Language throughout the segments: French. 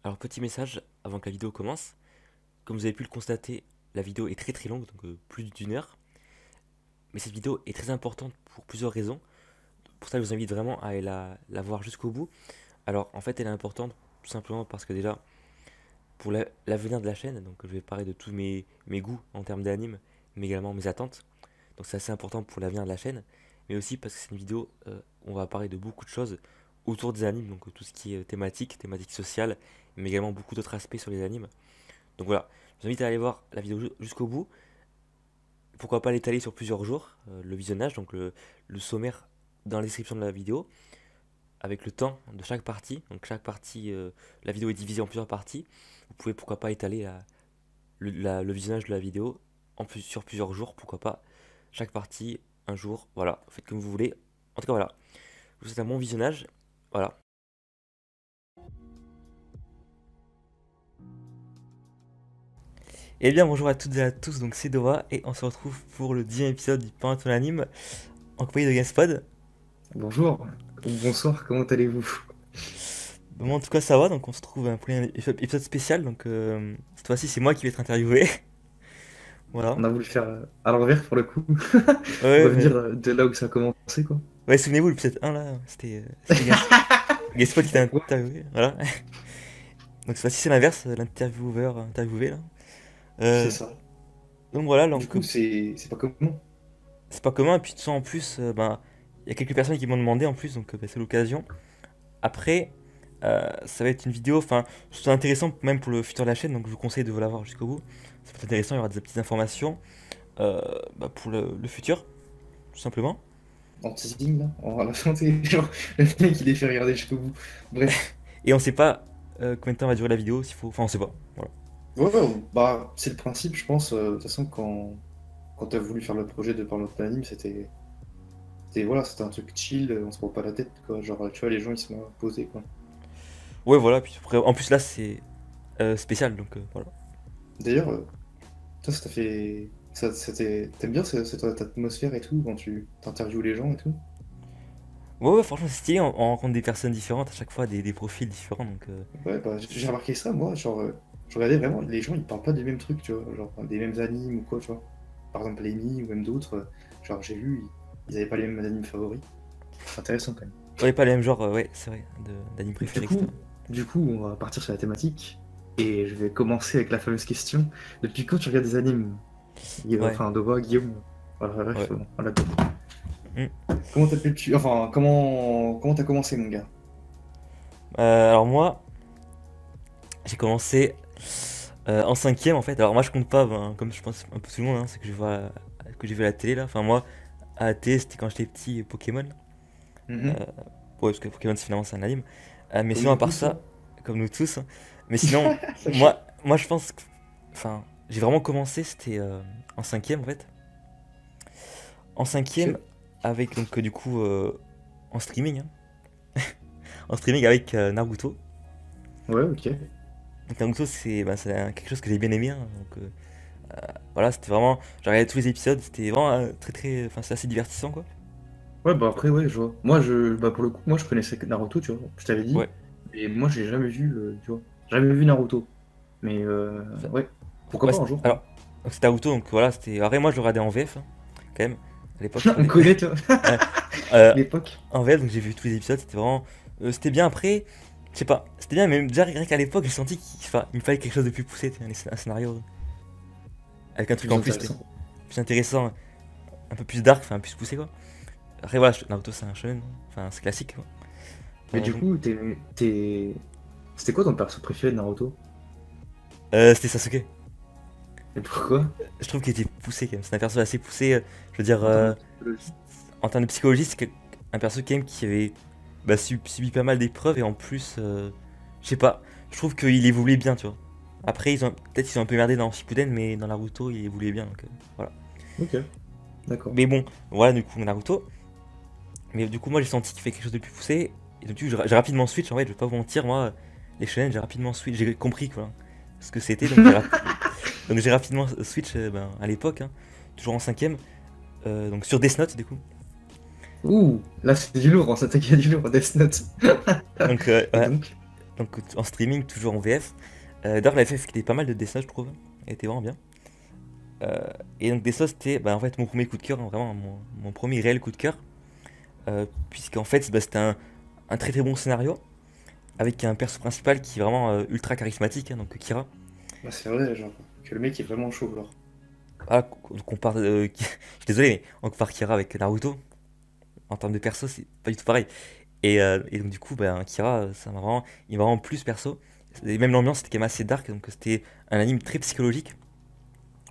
Alors petit message avant que la vidéo commence. Comme vous avez pu le constater, la vidéo est très très longue, donc plus d'une heure. Mais cette vidéo est très importante pour plusieurs raisons. Pour ça, je vous invite vraiment à aller la voir jusqu'au bout. Alors en fait, elle est importante tout simplement parce que déjà, pour l'avenir de la chaîne, donc je vais parler de tous mes goûts en termes d'anime, mais également mes attentes. Donc c'est assez important pour l'avenir de la chaîne. Mais aussi parce que c'est une vidéo où on va parler de beaucoup de choses autour des animes, donc tout ce qui est thématique sociale, mais également beaucoup d'autres aspects sur les animes. Donc voilà, je vous invite à aller voir la vidéo jusqu'au bout. Pourquoi pas l'étaler sur plusieurs jours, le visionnage, donc le sommaire dans la description de la vidéo, avec le temps de chaque partie. Donc chaque partie, la vidéo est divisée en plusieurs parties. Vous pouvez pourquoi pas étaler le visionnage de la vidéo sur plusieurs jours, pourquoi pas. Chaque partie, un jour, voilà, faites comme vous voulez. En tout cas voilà, je vous souhaite un bon visionnage. Voilà. Et bien bonjour à toutes et à tous, donc c'est Dova et on se retrouve pour le 10e épisode du Pain ton anime en compagnie de Gaspod. Bonjour, ou bonsoir, comment allez-vous? Bon, moi, en tout cas ça va, donc on se trouve pour un épisode spécial, donc cette fois-ci c'est moi qui vais être interviewé. Voilà. On a voulu faire à l'envers pour le coup, Ouais, revenir mais... de là où ça a commencé quoi. Ouais, souvenez-vous, l'épisode 1 là, c'était Gaspod qui t'a Ouais, interviewé, voilà. Donc cette fois-ci c'est l'inverse, l'intervieweur interviewé là. c'est Euh, ça. donc voilà, Du donc coup, c'est pas comment? c'est pas commun, et puis tout ça en plus, ben, il y a quelques personnes qui m'ont demandé en plus, donc c'est l'occasion. Après, ça va être une vidéo, enfin, c'est intéressant même pour le futur de la chaîne, donc je vous conseille de vous la voir jusqu'au bout. Ça peut être intéressant, il y aura des petites informations pour le futur, tout simplement. En teasing là, on va la chanter, genre le mec il est fait regarder jusqu'au bout. Bref. Et on sait pas combien de temps va durer la vidéo, s'il faut, enfin, on sait pas. Voilà. Ouais, ouais, bah c'est le principe, je pense. De toute façon, quand t'as voulu faire le projet de Parle notre anime, voilà, c'était un truc chill, on se prend pas la tête quoi. Genre, tu vois, les gens ils sont là posés quoi. Ouais, voilà, puis après, en plus là, c'est spécial, donc voilà. D'ailleurs, toi, ça t'a fait. T'aimes bien cette atmosphère et tout, quand tu t'interviews les gens et tout? Ouais, ouais, franchement, c'est stylé, on rencontre des personnes différentes à chaque fois, des profils différents, donc Ouais, bah, j'ai remarqué ça, moi, genre, je regardais vraiment, les gens, ils parlent pas des mêmes trucs, tu vois, genre, des mêmes animes ou quoi, tu vois. Par exemple, Amy ou même d'autres, genre, j'ai vu, ils avaient pas les mêmes animes favoris. C'est intéressant, quand même. ouais, pas le même genre, ouais, c'est vrai, d'anime Du préféré, coup, etc. du coup, on va partir sur la thématique, et je vais commencer avec la fameuse question. Depuis quand tu regardes des animes? Ouais, Enfin, Dova, Guillaume, voilà, bref, ouais. voilà. Hmm. Comment t'appelles-tu? Enfin, comment t'as commencé, mon gars? Alors moi, j'ai commencé en cinquième en fait. Alors moi, je compte pas, ben, comme je pense un peu tout le monde, hein, c'est que que j'ai vu à la télé là. Enfin moi, à la télé, c'était quand j'étais petit, Pokémon. Euh, Mhm. ouais, parce que Pokémon, finalement, c'est un anime. Mais Comme sinon, à nous part tous, ça, hein. comme nous tous, hein. Mais sinon, Sachez. moi je pense que. Enfin, j'ai vraiment commencé, c'était en cinquième en fait. En cinquième, Ok. avec donc du coup, en streaming, hein. En streaming avec Naruto. Ouais, ok. Donc Naruto, c'est quelque chose que j'ai bien aimé, hein. Donc voilà, c'était vraiment. J'ai regardé tous les épisodes, c'était vraiment très très. Enfin, c'est assez divertissant quoi. Ouais, bah après, ouais, je vois. Moi, bah pour le coup, moi, je connaissais que Naruto, tu vois. Je t'avais dit. Ouais. Et moi, j'ai jamais vu, tu vois. Jamais vu Naruto. Mais, Enfin, ouais. Pourquoi ouais, pas un jour, hein. alors, donc c'était Naruto, donc voilà, c'était. Après, moi je le regardais en VF, hein, quand même. À l'époque, je On regardais. connaît, tu vois. Ouais. Euh, L'époque. En VF, donc j'ai vu tous les épisodes, c'était vraiment. C'était bien après. Je sais pas, c'était bien, mais déjà rien qu'à l'époque, j'ai senti il me fallait quelque chose de plus poussé, tu sais, un scénario avec un truc Plus en plus, c'était intéressant. plus intéressant, un peu plus dark, enfin plus poussé quoi. Après voilà, Naruto c'est un shonen, enfin c'est classique quoi. Mais du Donc, coup, c'était quoi ton perso préféré de Naruto? c'était Sasuke. Et pourquoi? Je trouve qu'il était poussé quand même, c'est un perso assez poussé, je veux dire, En termes de psychologie. en termes de psychologie, un perso quand même qui avait subi pas mal d'épreuves et en plus, je sais pas, je trouve qu'il évoluait bien, tu vois. Après, peut-être ils ont un peu merdé dans Shippuden, mais dans Naruto, il évoluait bien, donc voilà. Ok, d'accord. Mais bon, voilà du coup Naruto. Mais du coup, moi j'ai senti qu'il fait quelque chose de plus poussé. Et donc, du coup, j'ai rapidement switch. En fait, je vais pas vous mentir, moi, les shonen, j'ai rapidement switch. J'ai compris quoi, ce que c'était. Donc, j'ai rapidement switch ben, à l'époque, hein, toujours en cinquième. Donc, sur Death Note, du coup. Ouh, là, c'est du lourd, on s'attaque à du lourd, Death Note. Donc, Et ouais. donc? donc en streaming, toujours en VF. D'ailleurs, la FF était pas mal de Death Note, je trouve. Elle était vraiment bien. Euh, et donc Death Note, c'était bah, en fait mon premier coup de cœur, hein, vraiment mon premier réel coup de cœur. Puisqu'en fait, bah, c'était un très très bon scénario, avec un perso principal qui est vraiment ultra charismatique, hein, donc Kira. Bah, c'est vrai, genre, que le mec est vraiment chaud, genre. Ah, on compare, je suis désolé, mais on compare Kira avec Naruto. En termes de perso, c'est pas du tout pareil. Et donc du coup, bah, Kira, il m'a vraiment plus perso. Et même l'ambiance était quand même assez dark, donc c'était un anime très psychologique,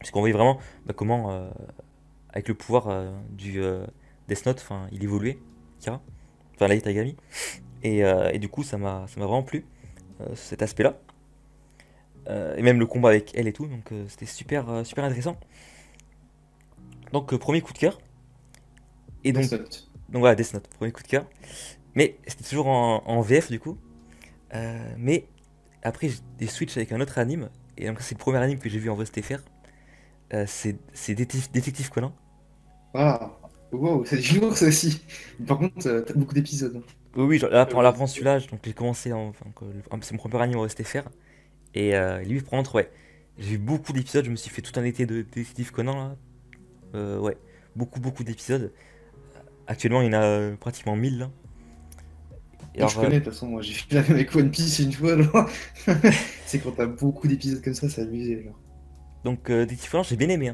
puisqu'on voyait vraiment bah, comment, avec le pouvoir du Death Note, enfin, il évoluait, Kira, enfin Light Yagami. Et du coup, ça m'a vraiment plu, cet aspect-là. Et même le combat avec elle et tout, donc c'était super, super intéressant. Donc premier coup de cœur. Et Death donc, Note. donc voilà, Death Note, premier coup de cœur. Mais c'était toujours en VF du coup. Mais après, j'ai des switch avec un autre anime. Et donc, c'est le premier anime que j'ai vu en VSTFR. C'est Détective Conan. Ah, wow, c'est du lourd ça aussi. Par contre, t'as beaucoup d'épisodes, hein. Oui, oui, là, Ah pour ouais, l'apprendre celui-là, donc j'ai commencé c'est mon premier anime en VSTFR. Et lui, par contre, ouais, j'ai vu beaucoup d'épisodes. Je me suis fait tout un été de Détective Conan là. Ouais, beaucoup, beaucoup d'épisodes. Actuellement, il y en a pratiquement 1000 là. Et non, je alors, connais, de toute façon, moi j'ai fait la même avec One Piece une fois, genre. C'est quand t'as beaucoup d'épisodes comme ça, c'est abusé, genre. donc, Détective Conan, j'ai bien aimé,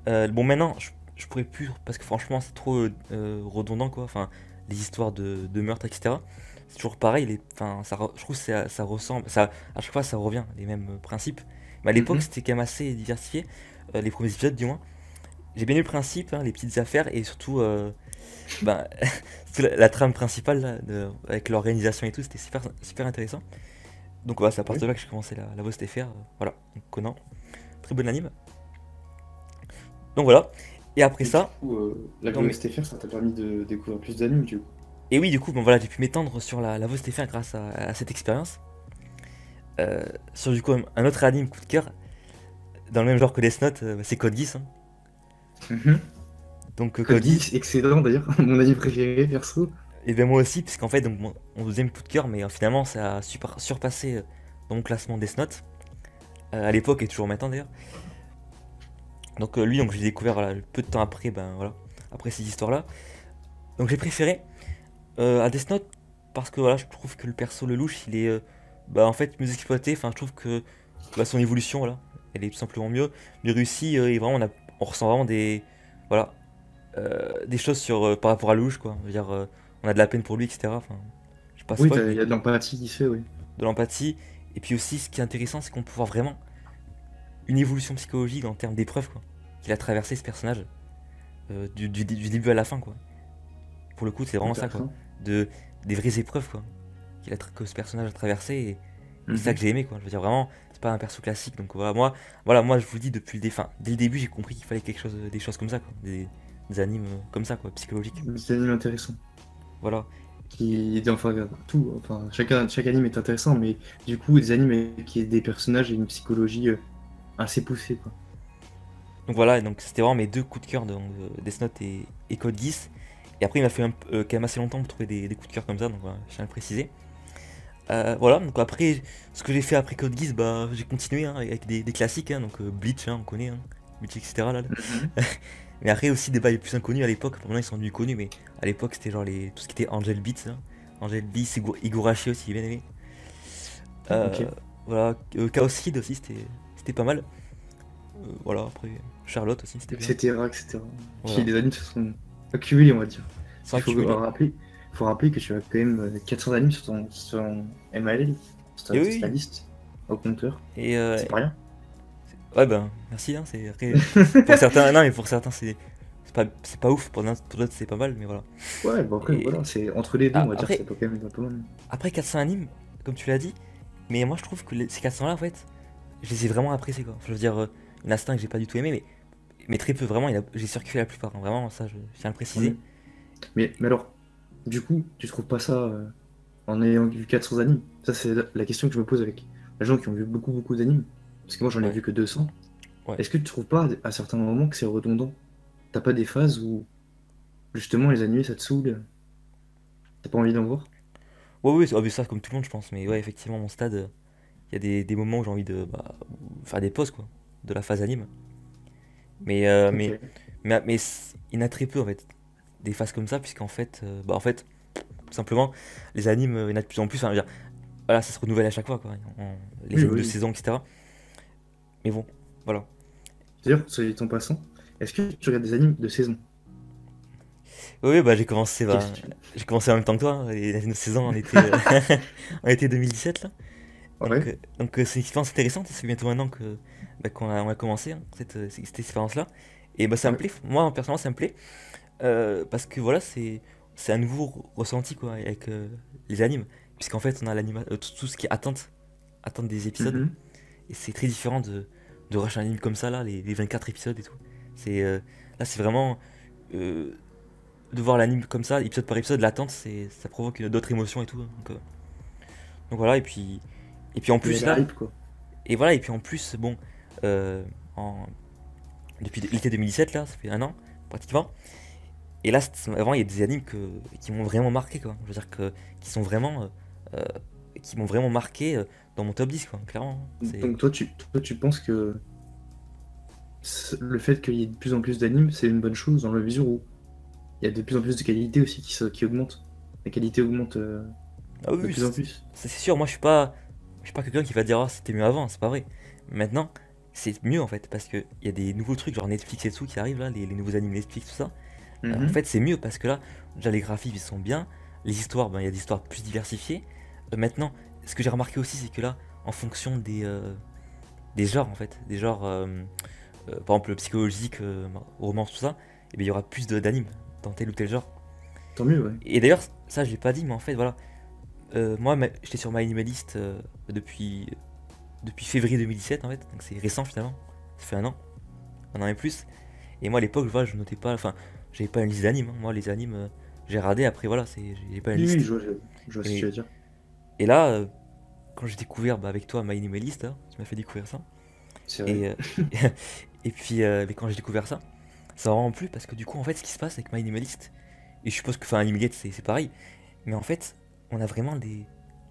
hein. Bon, maintenant, je pourrais plus, parce que franchement, c'est trop redondant, quoi. Enfin, les histoires de meurtre, etc. C'est toujours pareil, enfin, je trouve que ça ressemble, à chaque fois, ça revient, les mêmes principes. Mais à l'époque, Mhm. c'était quand même assez diversifié, les premiers épisodes, du moins. J'ai bien aimé le principe, hein, les petites affaires, et surtout, ben, surtout la trame principale, là, avec l'organisation et tout, c'était super, super intéressant. Donc, voilà, c'est à Oui. partir de là que j'ai commencé la voix STFR. Voilà, donc Conan, très bon anime. Donc, voilà. Et après Et du ça, coup, la dans mes, VOSTFR, ça t'a permis de découvrir plus d'animes, du coup. Et oui, du coup, bon, voilà, j'ai pu m'étendre sur la voix Stéphane grâce à cette expérience. Sur du coup, un autre anime coup de cœur, dans le même genre que Death Note, c'est Code Geass, hein. Mhm. Donc Code Code Geass, Geass, excellent d'ailleurs, mon anime préféré, perso. et bien moi aussi, puisqu'en fait, donc, mon deuxième coup de cœur, mais finalement, ça a surpassé dans mon classement Death Note, à l'époque et toujours maintenant d'ailleurs. Donc lui, donc, je l'ai découvert voilà, peu de temps après, ben voilà, après ces histoires-là. Donc j'ai préféré à Death Note parce que voilà, je trouve que le perso Lelouch, il est bah, en fait mieux exploité. Enfin, je trouve que bah, son évolution, voilà, elle est tout simplement mieux réussie. Et vraiment, on ressent vraiment voilà, des choses par rapport à Lelouch, quoi. Je veux dire, on a de la peine pour lui, etc. Enfin, je sais pas Oui, spoil, il mais y a de l'empathie qui se fait, oui. de l'empathie. Et puis aussi, ce qui est intéressant, c'est qu'on peut voir vraiment une évolution psychologique en termes d'épreuves, quoi, qu'il a traversé ce personnage du début à la fin, quoi. Pour le coup, c'est vraiment ça, quoi. Intéressant. De, des vraies épreuves, quoi, que ce personnage a traversé. Et c'est ça que Mhm. j'ai aimé, quoi. Je veux dire, vraiment, c'est pas un perso classique. Donc moi, je vous le dis depuis dès le début, j'ai compris qu'il fallait des choses comme ça, quoi. Des animes comme ça, quoi, psychologiques. Des animes intéressants. Voilà. Enfin, tout, enfin, chaque anime est intéressant, mais du coup, des animes qui aient des personnages et une psychologie assez poussée, quoi. Donc voilà, donc c'était vraiment mes deux coups de cœur de Death Note et Code Geass. Et après, il m'a fait quand même assez longtemps pour trouver des coups de cœur comme ça, donc voilà, je tiens à le préciser. Voilà, donc après, ce que j'ai fait après Code Geass, bah, j'ai continué hein, avec des classiques, hein, donc Bleach, hein, on connaît, hein, Bleach, etc. Là. Mhm. Mais après aussi des bails plus inconnus à l'époque, maintenant ils sont devenus connus, mais à l'époque c'était genre tout ce qui était Angel Beats, hein. Angel Beats, Higurashi aussi, j'ai bien aimé. Ok. Voilà, Chaos Kid aussi, c'était pas mal. Voilà, après Charlotte aussi, c'était bien. Etc., etc. Puis Voilà. les animes se sont accumulés, on va dire. Sans Il faut accumuler. rappeler que tu as quand même 400 animes sur ton MAL, Et sur ta oui, liste, au compteur. et C'est pas rien. ouais ben merci, hein, c'est après pour certains, non mais pour certains c'est pas ouf, pour d'autres c'est pas mal, mais voilà. Ouais, bon après, Et voilà, c'est entre les deux, on va dire, après ça peut quand même être pas mal. après 400 animes, comme tu l'as dit, mais moi je trouve que ces 400 là en fait, je les ai vraiment appréciés quoi. Je veux dire, il y en a certains que j'ai pas du tout aimé, mais très peu vraiment, j'ai surkiffé la plupart, hein, vraiment ça je tiens à le préciser. Mhm. Mais alors, du coup, tu trouves pas ça en ayant vu 400 animes? Ça, c'est la question que je me pose avec les gens qui ont vu beaucoup, beaucoup d'animes. Parce que moi, j'en ai Ouais, vu que 200. ouais. Est-ce que tu trouves pas à certains moments que c'est redondant? T'as pas des phases où justement les animés ça te saoule? T'as pas envie d'en voir? Ouais, oui, mais ça comme tout le monde, je pense. Mais ouais, effectivement, mon stade, il y a des moments où j'ai envie de faire des pauses, quoi, de la phase anime. Mais, euh, Ok. mais, il y en a très peu, en fait, des phases comme ça, puisqu'en fait, en fait, tout simplement, les animes, il y en a de plus en plus. Enfin, je veux dire, voilà, ça se renouvelle à chaque fois, quoi. Les Oui, animes de oui. saison, etc. Mais bon, voilà. D'ailleurs, c'est ton passant. Est-ce que tu regardes des animes de saison? Oui, oui, Qu'est-ce que tu... j'ai commencé en même temps que toi, hein, les animes de saison en été, en été 2017, là. Ouais. C'est une expérience intéressante, et c'est bientôt un an qu'on a commencé, hein, cette expérience-là. Et bah, ça me Ouais. plaît, moi personnellement ça me plaît, parce que voilà, c'est un nouveau ressenti quoi, avec les animes, puisqu'en fait on a tout ce qui est attente des épisodes, Mhm. et c'est très différent de rush un anime comme ça, là, les 24 épisodes et tout. C'est, là c'est vraiment, euh, de voir l'anime comme ça, épisode par épisode, l'attente, ça provoque d'autres émotions et tout, hein. Donc voilà, et puis en Il y a plus la là, hype, quoi. et voilà, et puis en plus, bon, euh, en, depuis l'été 2017, là, ça fait un an, pratiquement. Et là, avant, il y a des animes qui m'ont vraiment marqué, quoi. Je veux dire qui sont vraiment, euh, qui m'ont vraiment marqué dans mon top 10, quoi, clairement. Donc toi, tu penses que le fait qu'il y ait de plus en plus d'animes, c'est une bonne chose dans la mesure où il y a de plus en plus de qualité aussi qui augmente. La qualité augmente Ah oui, de oui, plus en plus. c'est sûr, moi, je suis pas quelqu'un qui va dire, ah, c'était mieux avant, c'est pas vrai. Maintenant, c'est mieux, en fait, parce qu'il y a des nouveaux trucs, genre Netflix et tout, qui arrivent, là, les nouveaux animes Netflix, tout ça. En Mhm. fait, c'est mieux, parce que là, déjà, les graphismes, ils sont bien. Les histoires, ben, il y a des histoires plus diversifiées. Maintenant, ce que j'ai remarqué aussi, c'est que là, en fonction des genres, en fait, des genres, par exemple, psychologique, romance, tout ça, et bien, il y aura plus d'animes dans tel ou tel genre. Tant mieux, ouais. Et d'ailleurs, ça, je l'ai pas dit, mais en fait, voilà. Moi, j'étais sur MyAnimalist depuis février 2017, en fait, donc c'est récent finalement. Ça fait un an et plus. Et moi, à l'époque, voilà, je notais pas, enfin, j'avais pas une liste d'animes, hein. Moi, les animes, j'ai radé, après, voilà, j'ai pas une Oui, oui, liste. je vois ce que tu Et, veux dire. et là, quand j'ai découvert avec toi MyAnimalist, hein, tu m'as fait découvrir ça. C'est vrai. Et, et puis, mais quand j'ai découvert ça, ça m'a vraiment plu parce que du coup, en fait, ce qui se passe avec MyAnimalist, et je suppose que enfin, Animalist, c'est pareil, mais en fait, on a vraiment des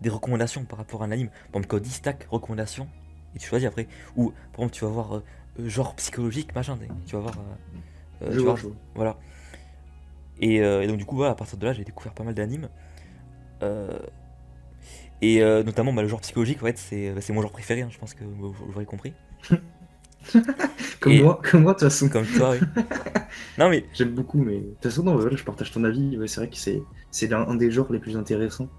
recommandations par rapport à un anime. Par exemple, quand 10 stack recommandations, et tu choisis après. Ou par exemple, tu vas voir genre psychologique, machin, tu vas voir. Je Tu vois, vas voir, je vois. voilà. Et donc, du coup, voilà, à partir de là, j'ai découvert pas mal d'animes. Euh, et notamment, le genre psychologique, en fait, c'est mon genre préféré, hein, je pense que vous l'aurez compris. Et Comme moi, de toute façon. comme toi, oui. Non, mais J'aime beaucoup, mais de toute façon, non, voilà, je partage ton avis. Ouais, c'est vrai que c'est un des genres les plus intéressants,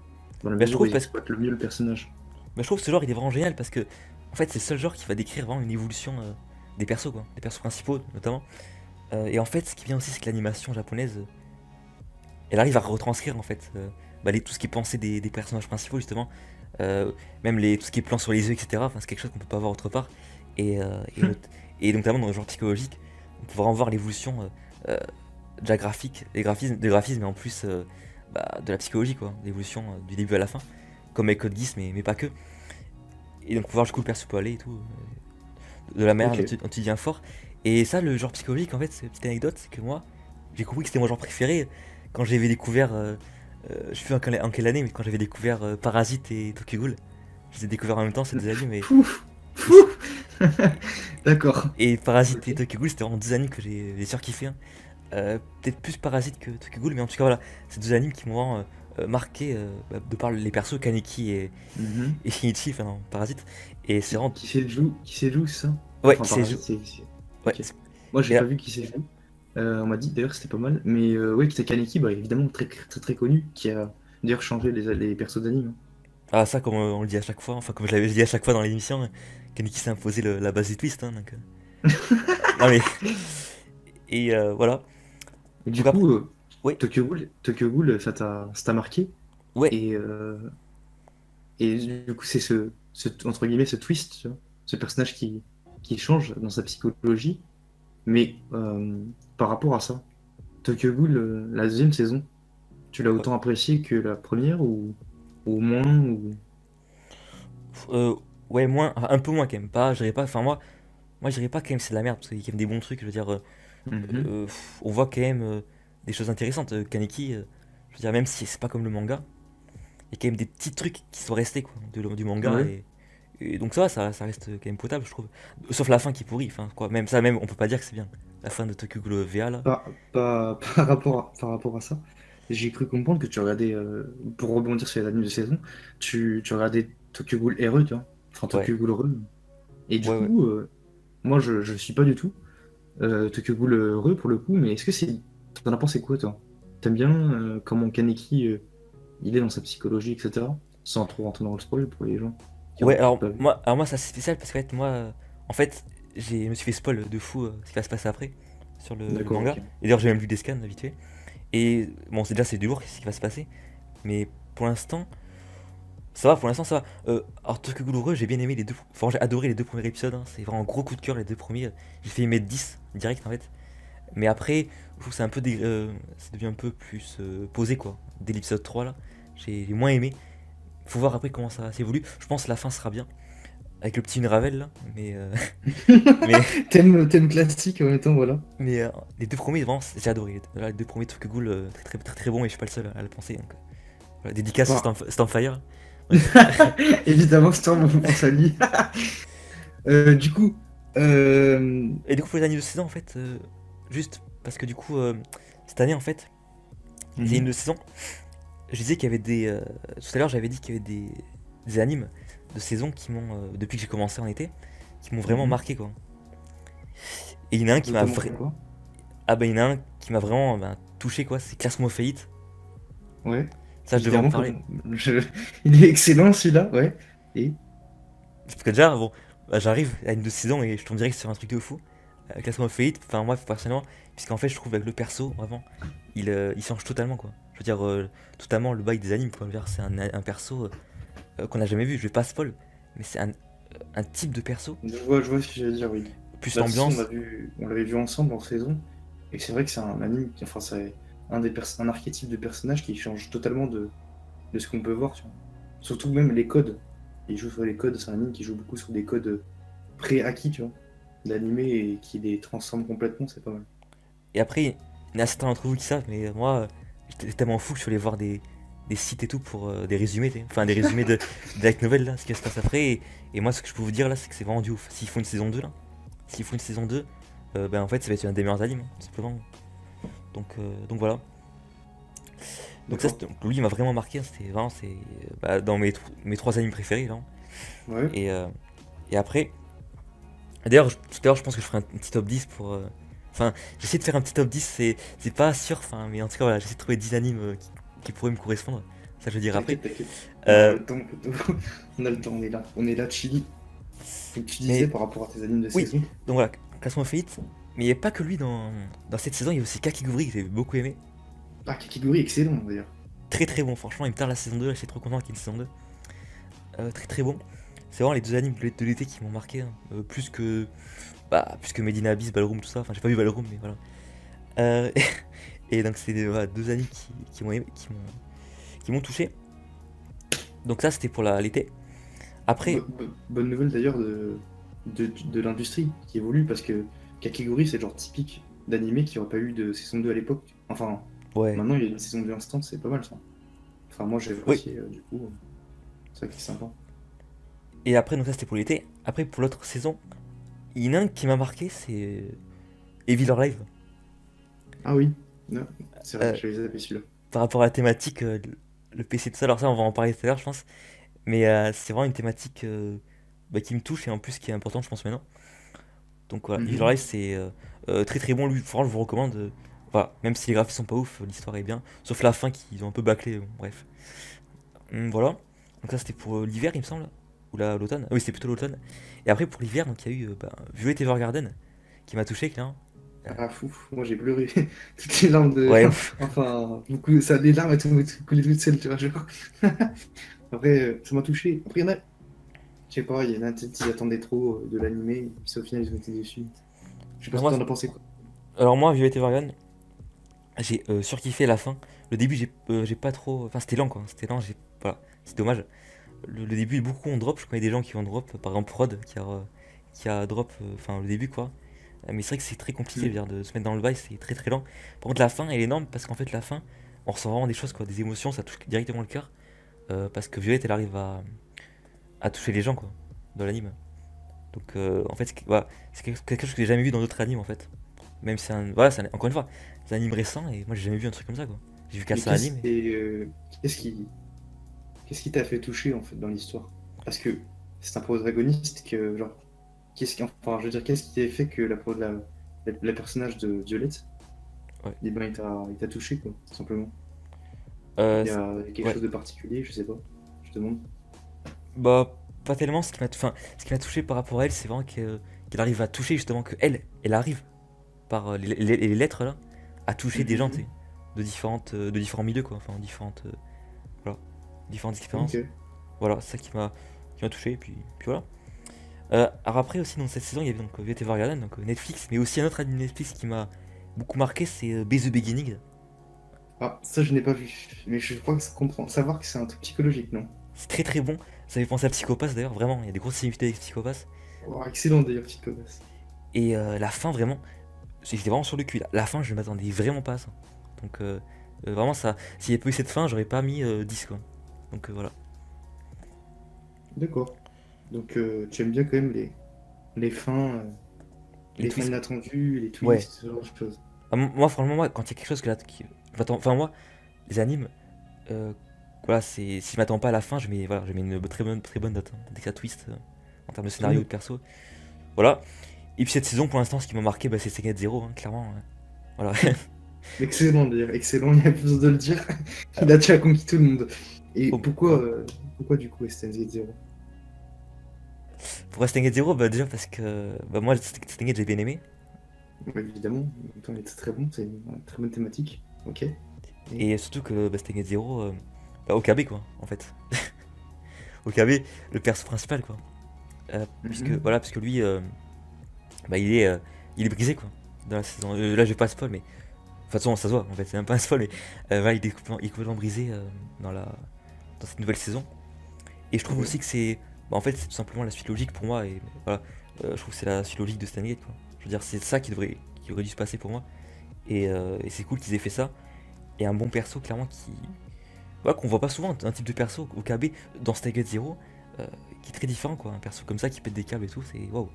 dans la bah, je mesure où trouve ils parce exploitent le mieux le personnage. Mais je trouve que ce genre il est vraiment génial parce que en fait c'est le seul genre qui va décrire vraiment une évolution des persos quoi, des persos principaux notamment. Et en fait ce qui vient aussi c'est que l'animation japonaise elle arrive à retranscrire en fait tout ce qui est pensé des personnages principaux justement. Même tout ce qui est plan sur les yeux etc. Enfin, c'est quelque chose qu'on peut pas voir autre part. Et, euh, et, not- et notamment dans le genre psychologique on peut vraiment voir l'évolution déjà graphique, des graphismes mais en plus de la psychologie quoi, l'évolution du début à la fin. Comme avec Code Geass mais pas que. Et donc pouvoir jusqu'où le perso peut aller et tout, de la manière Ok. dont tu deviens fort. Et ça, le genre psychologique, en fait, c'est une petite anecdote, c'est que moi, j'ai compris que c'était mon genre préféré quand j'avais découvert, je sais plus en quelle année, mais quand j'avais découvert Parasite et Tokyo Ghoul. Je les ai découverts en même temps, ces deux animes, Pouf, et, pouf. D'accord. et Parasite Ok. et Tokyo Ghoul, c'était vraiment deux animes que j'ai surkiffé, hein. Peut-être plus Parasite que Tokyo Ghoul, mais en tout cas, voilà, c'est deux animes qui m'ont vraiment marqué de par les persos Kaneki Mhm. et Shinichi, enfin, non, Parasite. Et c'est vraiment. Qui c'est joue, c'est ça? Ouais, Enfin, qui s'est Parasite, joué. Ouais, Ok. Moi, j'ai et pas là, vu qui c'est joue. On m'a dit d'ailleurs que c'était pas mal. Mais ouais, c'était Kaneki, bah, évidemment, très, très, très connu, qui a d'ailleurs changé les persos d'anime. ah, ça, comme on le dit à chaque fois, enfin, comme je l'avais dit à chaque fois dans l'émission, Kaneki s'est imposé la base du twist, hein, donc, non mais. Et voilà. Et du Donc après. coup, Ouais, Tokyo Ghoul, ça t'a marqué. ouais. Et, euh, et du coup, c'est entre guillemets, ce twist, tu vois, ce personnage qui change dans sa psychologie. Mais par rapport à ça, Tokyo Ghoul, la deuxième saison, tu l'as Ouais, autant apprécié que la première ou moins ou... Euh, ouais, moins, enfin, un peu moins quand même. Pas, je dirais pas, enfin, moi je dirais pas quand même c'est de la merde, parce qu'il y a quand même des bons trucs, je veux dire. Mhm. On voit quand même des choses intéressantes. Kaneki, je veux dire, même si c'est pas comme le manga, il y a quand même des petits trucs qui sont restés quoi, du manga. Ouais. Et donc ça reste quand même potable, je trouve. Sauf la fin qui pourrit, enfin, quoi. Même ça, même, on peut pas dire que c'est bien. La fin de Tokyo Ghoul VA, là. Par rapport à ça, j'ai cru comprendre que tu regardais, pour rebondir sur les animes de saison, tu regardais Tokyo Ghoul RE, tu vois. Enfin, Ouais, Tokyo Ghoul RE. Et du ouais, ouais. coup, moi, je suis pas du tout Tokyo Ghoul RE pour le coup, mais est-ce que c'est. T'en as pensé quoi, toi? T'aimes bien comment Kaneki il est dans sa psychologie, etc. Sans trop rentrer dans le spoil pour les gens qui Ouais, auraient peut-être pas vu. alors moi, ça c'est spécial parce qu'en fait, moi, en fait, je me suis fait spoil de fou ce qui va se passer après sur le D'accord, manga. ok. Et d'ailleurs, j'ai même vu des scans vite fait. Et bon, c'est déjà, c'est du lourd ce qui va se passer. Mais pour l'instant, ça va, pour l'instant, ça va. Alors, Tokyo Ghoul Heureux, j'ai bien aimé les deux. Enfin, j'ai adoré les deux premiers épisodes. Hein. C'est vraiment un gros coup de cœur, les deux premiers. J'ai fait aimer 10 direct en fait. Mais après, je trouve que c'est un peu ça devient un peu plus posé quoi. Dès l'épisode 3 là, j'ai moins aimé. Faut voir après comment ça s'évolue. Je pense que la fin sera bien. Avec le petit Ravel là. Mais, Thème classique en même temps, voilà. mais les deux premiers, vraiment, j'ai adoré. Les deux premiers Tokyo Ghoul, très bon et je suis pas le seul à le penser. Donc, voilà, dédicace Bah, Stormfire. Bref. évidemment, Storm, on pense à lui. Du coup, euh, Et du coup, pour les animes de saison, en fait, juste parce que du coup, cette année, en fait, les animes mhm, de saison, je disais qu'il y avait des. Tout à l'heure, j'avais dit qu'il y avait des animes de saison qui m'ont, depuis que j'ai commencé en été, qui m'ont vraiment mhm. marqué, quoi. Et il y en a un qui m'a Notamment comme quoi? Ah bah, il y en a un qui m'a vraiment touché, quoi, c'est Classement Fate. Ouais, Ça, je devais en évidemment, parler. il est excellent celui-là, ouais. Et Parce que déjà, bon, bah, j'arrive à une de saison et je tombe direct sur un truc de fou. Classement Fate, enfin, moi, personnellement, puisqu'en fait, je trouve avec le perso, vraiment, il change totalement, quoi. Je veux dire, totalement le bail des animes, quoi. Je veux dire, c'est un perso qu'on n'a jamais vu, je vais pas spoil, mais c'est un type de perso, je vois ce que j'allais dire, oui. plus Bah, de toute façon, l'ambiance. on l'avait vu ensemble en saison, et c'est vrai que c'est un anime, enfin, c'est un archétype de personnage qui change totalement de ce qu'on peut voir, tu vois. Surtout même les codes. Il joue sur les codes, c'est un anime qui joue beaucoup sur des codes pré-acquis, tu vois, d'animé et qui les transforme complètement, c'est pas mal. Et après, il y en a certains d'entre vous qui savent, mais moi, j'étais tellement fou que je suis allé voir des sites et tout pour des résumés, enfin des résumés de light novel là, ce qui se passe après. Et moi, ce que je peux vous dire là, c'est que c'est vraiment du ouf. S'ils font une saison 2 là, s'ils font une saison 2 ben en fait, ça va être un des meilleurs animes, hein, tout simplement. Donc voilà. Donc ça, D'accord. lui, il m'a vraiment marqué. Hein, c'était vraiment, bah, dans mes trois animes préférés là. Ouais. Et, euh, et après, d'ailleurs, tout à l'heure, je pense que je ferai un petit top 10 pour. Enfin, j'essaie de faire un petit top 10, c'est pas sûr, enfin, mais en tout cas, voilà, j'essaie de trouver 10 animes qui pourraient me correspondre. Ça, je vais dire après. T'inquiète, t'inquiète. On aura Euh, le temps, plutôt. On a le temps, on est là. On est là, chill. Donc tu disais mais par rapport à tes animes de oui, saison. donc voilà, Classement Fate. Mais il n'y a pas que lui dans cette saison, il y a aussi Kakiguri que j'ai beaucoup aimé. Ah, Kakiguri, excellent d'ailleurs. Très très bon, franchement, il me tarde la saison 2, là, je suis trop content qu'il y ait une saison 2. Très très bon. C'est vraiment les deux animes de l'été qui m'ont marqué, hein. Plus que Medina Abyss, Ballroom, tout ça. Enfin, j'ai pas vu Ballroom, mais voilà. Euh, et donc, c'est voilà, deux animes qui m'ont qui m'ont touché. Donc, ça, c'était pour l'été. Après, Bonne nouvelle d'ailleurs de l'industrie qui évolue parce que Kakiguri, c'est le genre typique d'animé qui aurait pas eu de saison 2 à l'époque. Enfin, ouais, maintenant il y a une saison 2 instant, c'est pas mal ça. Enfin, moi j'ai oui. apprécié du coup. C'est vrai que c'est sympa. Et après, donc, ça, c'était pour l'été. Après, pour l'autre saison, il y en a un qui m'a marqué, c'est Evil or Live. Ah oui, non, c'est vrai, Euh, j'avais zappé celui-là. Par rapport à la thématique, le PC, tout ça. Alors, ça, on va en parler tout à l'heure, je pense. Mais c'est vraiment une thématique bah, qui me touche et en plus qui est importante, je pense, maintenant. Donc voilà, Evil or Mhm. Live, c'est très très bon. Lui, franchement, je vous recommande. Voilà, même si les graphismes sont pas ouf, l'histoire est bien. Sauf la fin qu'ils ont un peu bâclé, bon, bref. Voilà. Donc ça, c'était pour l'hiver, il me semble. Ou l'automne. Ah oui, c'était plutôt l'automne. Et après, pour l'hiver, donc il y a eu Violet Evergarden qui m'a touché, clairement. Euh, Ah fou, moi j'ai pleuré. Toutes les larmes de. ouais, Enfin, beaucoup, ça, les larmes elles sont coulées toutes seules, tu vois, genre. Après, ça m'a touché. Après, il y en a, je sais pas, il y en a peut-être qui attendaient trop de l'animé, puis au final ils ont été déçus. Je sais pas alors ce que moi, t'en as pensé quoi. Violet Evergarden, j'ai surkiffé la fin. Le début, j'ai pas trop. Enfin, c'était lent quoi. C'était lent, voilà, c'est dommage. Le début, beaucoup ont drop. Je connais des gens qui ont drop. Par exemple, Prod qui a drop, enfin, le début quoi. Mais c'est vrai que c'est très compliqué, je veux Mm. dire, de se mettre dans le bail, c'est très très lent. Par contre, la fin, elle est énorme parce qu'en fait, la fin, on ressent vraiment des choses quoi, des émotions, ça touche directement le cœur. parce que Violette elle arrive à toucher les gens quoi, dans l'anime. Donc en fait voilà, c'est quelque chose que j'ai jamais vu dans d'autres animes en fait. Même si c'est un, voilà, encore une fois, c'est un anime récent et moi j'ai jamais vu un truc comme ça quoi. J'ai vu qu'à Mais ça anime. qu'est-ce qui qu'est-ce qui t'a fait toucher en fait dans l'histoire? Parce que c'est un protagoniste que genre enfin je veux dire qu'est-ce qui t'a fait que la personnage de Violette, Ouais. eh ben il t'a touché quoi, tout simplement. Euh, Il y c'est- a quelque ouais. chose de particulier, je sais pas. Je te demande. Bah pas tellement. Ce qui m'a touché par rapport à elle, c'est vraiment qu'elle arrive à toucher justement que elle arrive par les lettres là à toucher des gens, tu Mhm. sais, de différents milieux quoi, enfin voilà, différentes expériences. Ok. Voilà, c'est ça qui m'a touché, et puis voilà. Alors après aussi dans cette saison, il y avait donc VT Vargalan, donc Netflix, mais aussi un autre anime Netflix qui m'a beaucoup marqué, c'est Be the Beginning. Ah, ça je n'ai pas vu. Mais je crois que ça comprend. Savoir que c'est un truc psychologique, non? C'est très très bon. Ça fait penser à Psychopass d'ailleurs, vraiment. Il y a des grosses similitudes avec Psychopass. Oh, excellent d'ailleurs, petite connasse. Et la fin, vraiment, j'étais vraiment sur le cul là. La fin, je ne m'attendais vraiment pas à ça. Donc vraiment, ça, s'il n'y avait pas eu cette fin, j'aurais pas mis 10 quoi. Donc voilà. D'accord. Donc tu aimes bien quand même les fins, Les les fins twists, inattendues, les ouais. twists, ce genre de choses. Ah, moi, franchement, moi, quand il y a quelque chose je m'attends, enfin moi, les animes, euh, voilà, c'est si je m'attends pas à la fin, je mets une très bonne note hein, dès que ça twist en termes de Tant scénario ou mieux. de perso. Voilà. Et puis cette saison, pour l'instant, ce qui m'a marqué, bah, c'est Steins Gate Zero, hein, clairement. Voilà. Excellent d'ailleurs, excellent, il y a plus besoin de le dire. Il a déjà conquis tout le monde. Et Oh, voilà. pourquoi du coup Steins Gate Zero? Pour Steins Gate Zero, bah, déjà parce que bah, moi, Steins Gate, j'ai bien aimé. Bah, évidemment, en même temps, il était très bon, c'est une très bonne thématique. Ok. Et... Et surtout que bah, Steins Gate Zero, bah, Okabe, quoi, en fait. Okabe, le perso principal, quoi. Mhm. Parce que lui, bah, il est brisé, quoi. Dans la saison. Là, je vais pas spoil, mais. De toute façon, ça se voit, en fait, c'est même pas un spoil, mais voilà, il est complètement brisé dans cette nouvelle saison. Et je trouve Ouais. aussi que c'est. Bah, en fait, c'est tout simplement la suite logique pour moi. Et voilà, je trouve que c'est la suite logique de Steins Gate, quoi. Je veux dire, c'est ça qui aurait dû se passer pour moi. Et c'est cool qu'ils aient fait ça. Et un bon perso, clairement, voilà, qu'on voit pas souvent. Un type de perso au KB dans Steins Gate Zero euh, qui est très différent, quoi. Un perso comme ça qui pète des câbles et tout, c'est waouh.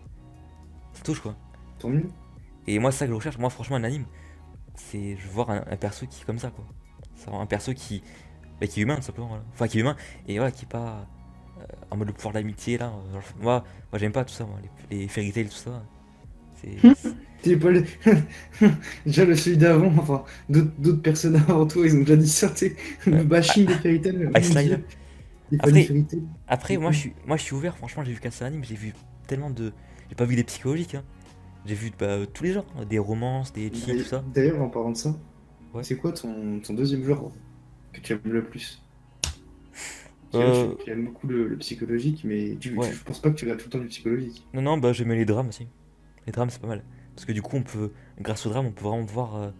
Ça touche, quoi. Tant mieux. Et moi, c'est ça que je recherche. Moi, franchement, un anime, c'est. Je veux voir un perso qui est comme ça, quoi. C'est un perso qui est humain, tout simplement. Voilà. Enfin, qui est humain. Et voilà, qui est pas. En mode le pouvoir de l'amitié là. Genre, moi j'aime pas tout ça, moi, les fairy tales, tout ça. C'est- T'es pas le... Déjà le celui d'avant, enfin, d'autres personnes avant toi, ils ont déjà dit ça, t'es ouais. le bashing des Fairy Tail, Ice mon Line, là. dieu, des fans de Après, Fairy Tail. après Du coup, moi je suis ouvert, franchement, j'ai vu qu'un seul anime, j'ai vu tellement de. J'ai pas vu des psychologiques, hein. J'ai vu bah, tous les genres, hein, des romances, des chill, tout ça. d'ailleurs, en parlant de ça, Ouais. c'est quoi ton deuxième genre que tu aimes le plus? Parce que là, Euh. tu aimes beaucoup le psychologique, mais Ouais. je pense pas que tu regardes tout le temps du psychologique. Non, non, bah j'aimais les drames aussi. Les drames, c'est pas mal. Parce que du coup, grâce aux drames, on peut vraiment voir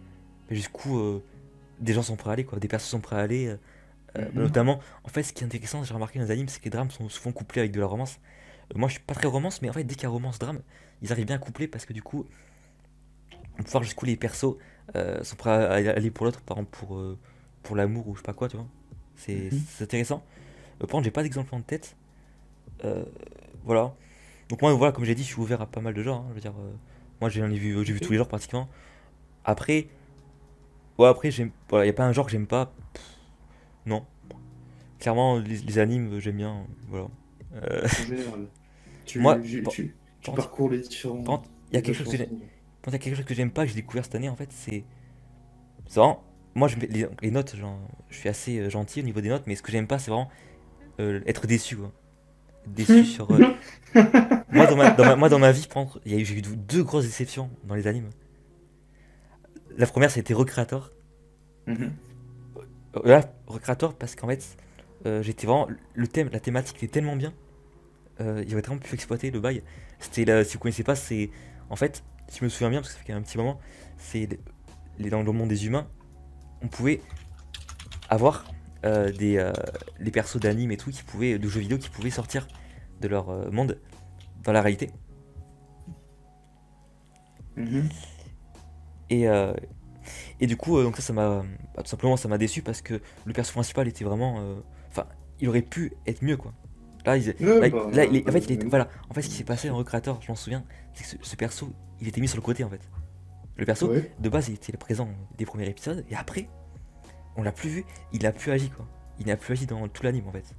jusqu'où des gens sont prêts à aller, quoi. Des personnes sont prêts à aller. Bah, Mhm. notamment, en fait, ce qui est intéressant, j'ai remarqué dans les animes, c'est que les drames sont souvent couplés avec de la romance. Moi, je suis pas très romance, mais en fait, dès qu'il y a romance, drame, ils arrivent bien à coupler parce que du coup, on peut voir jusqu'où les persos sont prêts à aller pour l'autre, par exemple pour l'amour ou je sais pas quoi, tu vois. Mhm. C'est intéressant. Par contre, j'ai pas d'exemple en tête. Euh, voilà. Donc, moi, voilà, comme j'ai dit, je suis ouvert à pas mal de genres, hein. Je veux dire, moi, j'ai vu tous Ok. les genres pratiquement. Après, ouais, après, voilà, y a pas un genre que j'aime pas. Non. Clairement, les animes, j'aime bien. Voilà. Euh, En général, moi, tu par contre, parcours par contre, il y a les quelque chose différents que j'ai- genres. quand il y a quelque chose que j'aime pas, que j'ai découvert cette année, en fait, c'est vraiment. Moi, les notes, genre, je suis assez gentil au niveau des notes, mais ce que j'aime pas, c'est vraiment être déçu, quoi. Être déçu sur. Moi, dans ma vie, par contre, j'ai eu deux grosses déceptions dans les animes. La première, c'était Recreator. Mhm. Là, Recreator, parce qu'en fait, j'étais vraiment. La thématique était tellement bien. Il aurait vraiment pu exploiter le bail. C'était là, si vous connaissez pas, c'est. En fait, si je me souviens bien, parce que ça fait quand même un petit moment, c'est dans le monde des humains, on pouvait avoir les persos d'anime et tout, de jeux vidéo qui pouvaient sortir de leur monde dans la réalité. Mhm. Et, euh, et du coup, donc ça m'a. Tout simplement, ça m'a déçu parce que le perso principal était vraiment. Enfin, il aurait pu être mieux quoi. Là, Ouais, bah, en fait, même voilà. En fait, ce qui s'est passé en Recreator, je m'en souviens, c'est que ce perso, il était mis sur le côté en fait. Le perso, ouais, de base, il était présent des premiers épisodes, et après, on l'a plus vu, il a plus agi quoi. Il n'a plus agi dans tout l'anime en fait.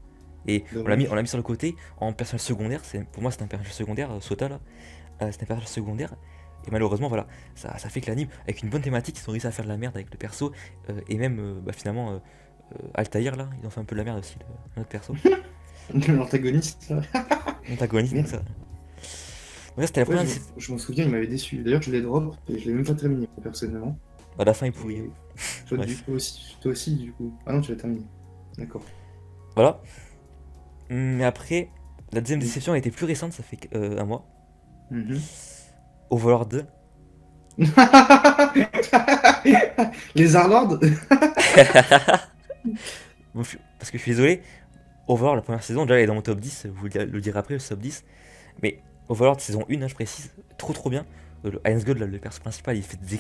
Et on l'a dommage. mis sur le côté en personnage secondaire. Pour moi, c'est un personnage secondaire, Sota là. C'est un personnage secondaire. Et malheureusement, voilà, ça fait que l'anime, avec une bonne thématique, ils ont réussi à faire de la merde avec le perso. Et même, finalement, Altaïr là, ils ont fait un peu de la merde aussi, notre perso. L'antagoniste, là. Antagoniste, donc Merde. ça. Ouais, c'était la Ouais, première. je m'en souviens, il m'avait déçu. D'ailleurs, je l'ai drop et je l'ai même pas terminé, personnellement. À la fin, il est pourri, hein. Et toi, Bref. toi aussi, du coup. Ah non, tu l'as terminé. D'accord. Voilà. Mais après, la deuxième Oui. déception a été plus récente, ça fait un mois. Mhm. Overlord 2. Les Arlords. Bon, parce que je suis désolé, Overlord, la première saison, déjà, elle est dans mon top 10, vous le direz après, le top 10. Mais Overlord, saison 1, hein, je précise, trop bien. Le Heinz Gold, là, le perso principal, il fait des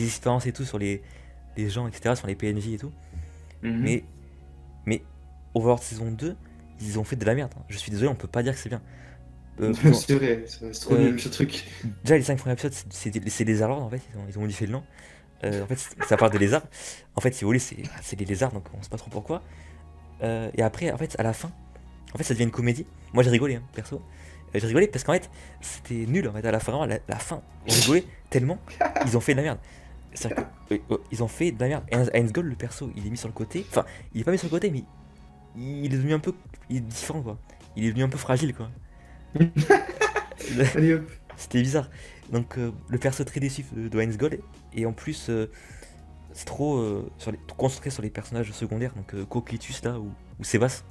expériences et tout sur les gens, etc., sur les PNJ et tout. Mhm. Mais, mais Overlord saison 2, ils ont fait de la merde, hein. Je suis désolé, on peut pas dire que c'est bien. Ils ont, C'est trop euh, nul ce truc. déjà, les 5 premiers épisodes, c'est des Arlords en fait, ils ont modifié le nom. En fait, ça parle de lézards. En fait, si vous voulez, c'est des lézards, donc on sait pas trop pourquoi. Et après, en fait, à la fin, en fait, ça devient une comédie. Moi, j'ai rigolé, hein, perso. J'ai rigolé parce qu'en fait, c'était nul. En fait, à la fin, vraiment, la fin, on rigolait tellement. Ils ont fait de la merde. C'est-à-dire que, ils ont fait de la merde. Heinz Gold, le perso, il est mis sur le côté. Enfin, il est pas mis sur le côté, mais il est devenu un peu. Il est différent, quoi. Il est devenu un peu fragile, quoi. Allez hop. C'était bizarre. Donc, le perso très déçu de Heinz Gold. Et en plus, c'est trop, trop concentré sur les personnages secondaires. Donc, Coquelicus, là, ou Sebas.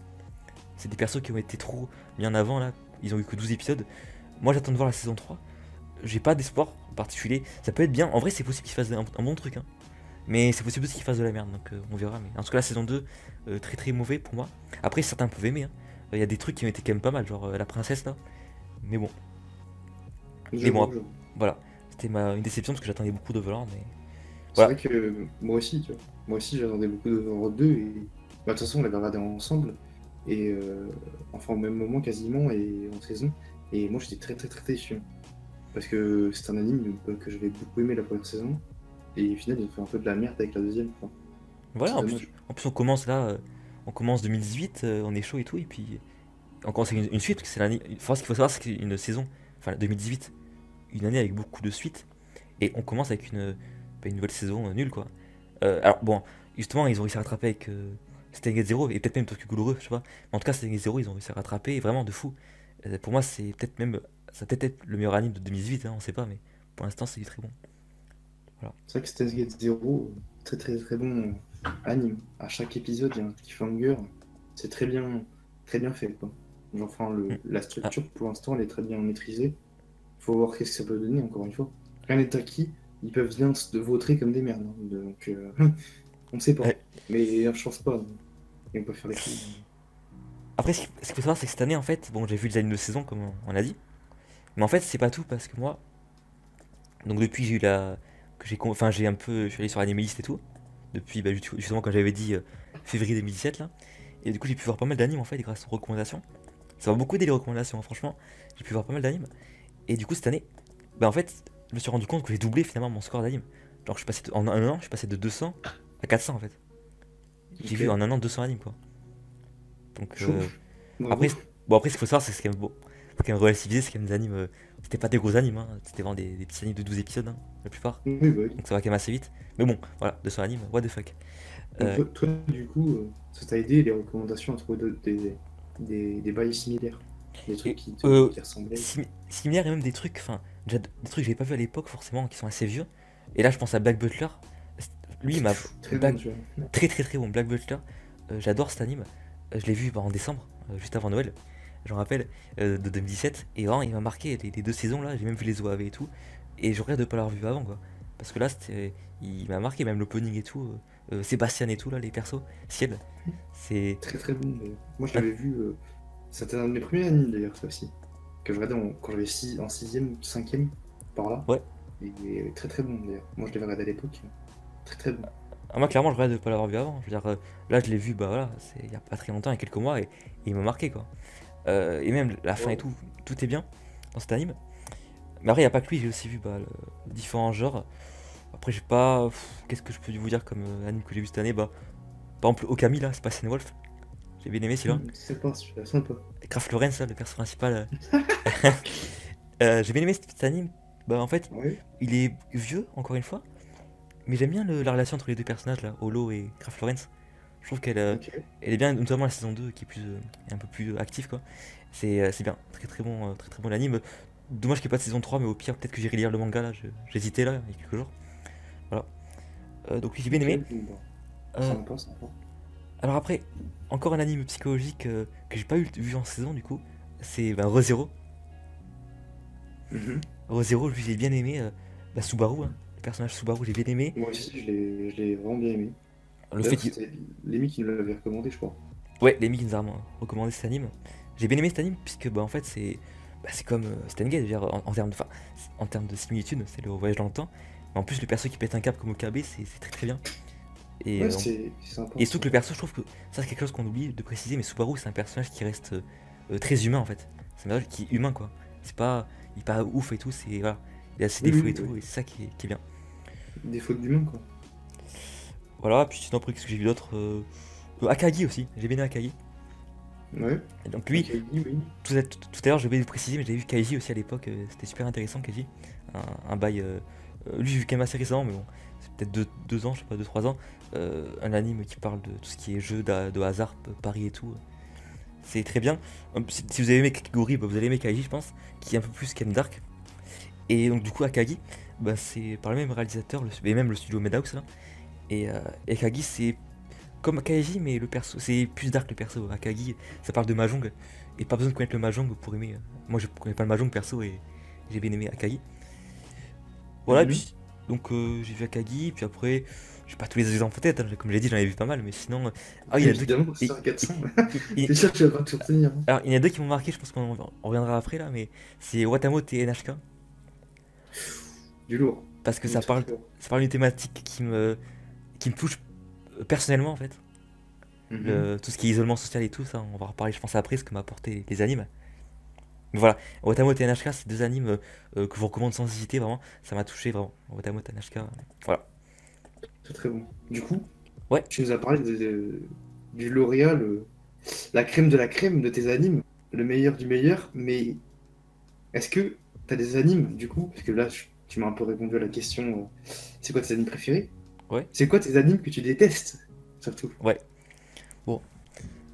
C'est des persos qui ont été trop mis en avant là. Ils ont eu que 12 épisodes. Moi j'attends de voir la saison 3. J'ai pas d'espoir en particulier. Ça peut être bien. En vrai c'est possible qu'ils fassent un bon truc, hein. Mais c'est possible aussi qu'ils fassent de la merde. Donc on verra. Mais en tout cas la saison 2, très mauvais pour moi. Après certains peuvent aimer, hein. Il y a des trucs qui ont été quand même pas mal. Genre la princesse là. Mais bon. Je Mais vois, bon, je vois. voilà. C'était une déception parce que j'attendais beaucoup de Volant. Mais C'est voilà. vrai que moi aussi, tu vois. Moi aussi, j'attendais beaucoup de Overlord 2 et bah, de toute façon, on l'avait regardé ensemble et enfin au même moment quasiment et en saison. Et moi, j'étais très déçu parce que c'est un anime que j'avais beaucoup aimé la première saison et au final, ils ont fait un peu de la merde avec la deuxième. Enfin, Voilà. c'est dommage. En plus on commence là. On commence 2018. On est chaud et tout. Et puis on commence avec une suite. Parce que c'est l'année. Enfin, ce qu'il faut savoir c'est qu'une saison. Enfin 2018. Une année avec beaucoup de suites. Et on commence avec une nouvelle saison nulle quoi. Alors bon, justement ils ont réussi à rattraper avec Steins Gate Zero et peut-être même Tokyo Ghoul, je sais pas. Mais en tout cas Steins Gate Zero ils ont réussi à rattraper vraiment de fou. Pour moi c'est peut-être même, ça peut être le meilleur anime de 2018, hein, on sait pas, mais pour l'instant c'est très bon. Voilà. C'est vrai que Steins Gate Zero, très bon anime. À chaque épisode, il y a un cliffhanger. C'est très bien fait, quoi. Genre, enfin, Mm. la Ah, structure, pour l'instant, elle est très bien maîtrisée. Faut voir qu'est-ce que ça peut donner, encore une fois. Rien n'est acquis, ils peuvent bien se vautrer comme des merdes, hein. Donc, on ne sait pas. ouais. Mais je pense pas. Et on peut faire les coups. Après ce qu'il faut savoir c'est que cette année en fait, bon j'ai vu les animes de saison comme on a dit, mais en fait c'est pas tout parce que moi, donc depuis que j'ai eu la, que j'ai, enfin j'ai un peu, je suis allé sur Animalist et tout, depuis bah, justement comme j'avais dit février 2017 là, et du coup j'ai pu voir pas mal d'animes en fait grâce aux recommandations. Ça m'a beaucoup aidé les recommandations, hein, franchement. J'ai pu voir pas mal d'animes. Et du coup, cette année, bah en fait, je me suis rendu compte que j'ai doublé finalement mon score d'anime. Genre, en un an, je suis passé de 200 à 400 en fait. J'ai Ok, vu en un an 200 animes quoi. Donc, chaud. après, Bravo. après, ce qu'il faut savoir, c'est que c'est quand même beau. Faut quand même relativiser, c'est quand même des animes. C'était pas des gros animes, hein. C'était vraiment des petits animes de 12 épisodes, hein, la plupart. Oui, bah oui. Donc, ça va quand même assez vite. Mais bon, voilà, 200 animes, what the fuck. Donc, Euh, toi, du coup, ça t'a aidé les recommandations à trouver des bails similaires. Des trucs et qui ressemblaient. similaire et même des trucs, enfin, déjà des trucs que j'avais pas vu à l'époque forcément, qui sont assez vieux. Et là, je pense à Black Butler. Lui, il m'a. Très bon, Black, tu vois. très bon, Black Butler. J'adore cet anime. Je l'ai vu bah, en décembre, juste avant Noël. J'en rappelle, de 2017. Et vraiment, il m'a marqué les deux saisons là. J'ai même vu les OAV et tout. Et je regrette de pas l'avoir vu avant quoi. Parce que là, il m'a marqué même l'opening et tout. Sébastien et tout là, les persos. Ciel. C'est. Très bon, d'ailleurs. Moi, je un- l'avais vu. C'était un de mes premiers animes, d'ailleurs, ça aussi. Que je regardais quand j'avais en sixième, cinquième, par là. Ouais. Et très bon, d'ailleurs. Moi, je l'avais regardé à l'époque. Très bon. Ah, moi, clairement, je regrette de pas l'avoir vu avant. Je veux dire, là, je l'ai vu, bah voilà, c'est il y a pas très longtemps, il y a quelques mois, et il m'a marqué, quoi. Et même la fin et Ouais. tout, tout est bien dans cet anime. Mais après, il n'y a pas que lui, j'ai aussi vu bah, différents genres. Après, j'ai pas. Qu'est-ce que je peux vous dire comme anime que j'ai vu cette année? Bah, par exemple, Okami, là, c'est pas Wolf. J'ai bien aimé celui-là. C'est pas celui-là, sympa. Graf Lawrence, là, le perso principal. J'ai bien aimé cet anime. Bah, en fait, Ouais, il est vieux, encore une fois. Mais j'aime bien la relation entre les deux personnages, là, Holo et Graf Lawrence. Je trouve qu'elle ok. elle est bien, notamment la saison 2 qui est plus, un peu plus active, quoi. C'est bien, très très bon l'anime. Dommage qu'il n'y ait pas de saison 3, mais au pire, peut-être que j'irai lire le manga, là. J'hésitais, là, il y a quelques jours. Voilà. Donc, oui, j'ai bien Ok, aimé. bon, bah, Euh, sympa, sympa. alors, après, encore un anime psychologique que j'ai pas vu en saison, du coup, c'est bah, ReZero. Mhm. ReZero, lui, j'ai bien aimé. Bah, Subaru, hein. Le personnage Subaru, j'ai bien aimé. Moi aussi, je l'ai vraiment bien aimé. Le fait D'ailleurs, qu'il. c'était Lémi qui nous l'avait recommandé, je crois. Ouais, les qui nous a recommandé cet anime. J'ai bien aimé cet anime, puisque, bah, en fait, c'est comme Steins Gate, je veux dire, en termes de, enfin, en termes de similitude, c'est le voyage dans le temps. Mais en plus, le perso qui pète un câble comme Okabe, c'est très très bien. Et, Ouais, c'est sympa, et c'est surtout que le sympa. perso, je trouve que ça, c'est quelque chose qu'on oublie de préciser, mais Subaru, c'est un personnage qui reste très humain, en fait. C'est un personnage qui est humain, quoi. C'est pas, il est pas ouf et tout, c'est, voilà. Il a ses Oui, défauts et oui, tout, oui. et c'est ça qui est bien. Des fautes d'humain, quoi. Voilà, puis sinon, après, qu'est-ce que j'ai vu d'autre Akagi aussi, j'ai bien aimé Akagi. Ouais, Et donc ok, lui, oui, oui. tout à l'heure, je vais le préciser, mais j'avais vu Kaiji aussi à l'époque, c'était super intéressant, Kaiji. Un bail. Lui, j'ai vu quand même assez récemment, mais bon, c'est peut-être deux ans, je sais pas, 2 3 ans. Un anime qui parle de tout ce qui est jeu de hasard, paris et tout. C'est très bien. Si vous avez aimé Kakegurui, bah, vous allez aimer Kaiji, je pense, qui est un peu plus Ken Dark. Et donc, du coup, Akagi, bah, c'est par le même réalisateur, et même le studio Madhouse, là. Et Akagi, c'est comme Kaiji, mais le perso, c'est plus dark le perso. Akagi, ça parle de Mahjong, et pas besoin de connaître le Mahjong pour aimer. Moi, je connais pas le Mahjong perso, et j'ai bien aimé Akagi. Voilà, et Mhm. puis, donc j'ai vu Akagi, puis après, j'ai pas tous les exemples en tête, hein, comme j'ai dit, j'en ai vu pas mal, mais sinon. Ah, il y en a deux qui. Évidemment, c'est un 400. Il- C'est sûr que tu vas pas tout retenir, hein. alors, il y en a deux qui m'ont marqué, je pense qu'on reviendra après là, mais c'est Watamote et NHK, Du lourd. parce que Du très très lourd. ça parle d'une thématique qui me touche personnellement en fait. Mhm. Tout ce qui est isolement social et tout, ça, on va en reparler, je pense, après, ce que m'a apporté les animes. Mais voilà, Watamote et NHK, c'est deux animes que je vous recommande sans hésiter, vraiment, ça m'a touché vraiment. Watamote et NHK, voilà. Très très bon. Du coup, Ouais, tu nous as parlé du lauréat, la crème de la crème de tes animes, le meilleur du meilleur, mais est-ce que tu as des animes, du coup, parce que là, tu m'as un peu répondu à la question, c'est quoi tes animes préférés? ouais, C'est quoi tes animes que tu détestes, surtout? ouais. Bon,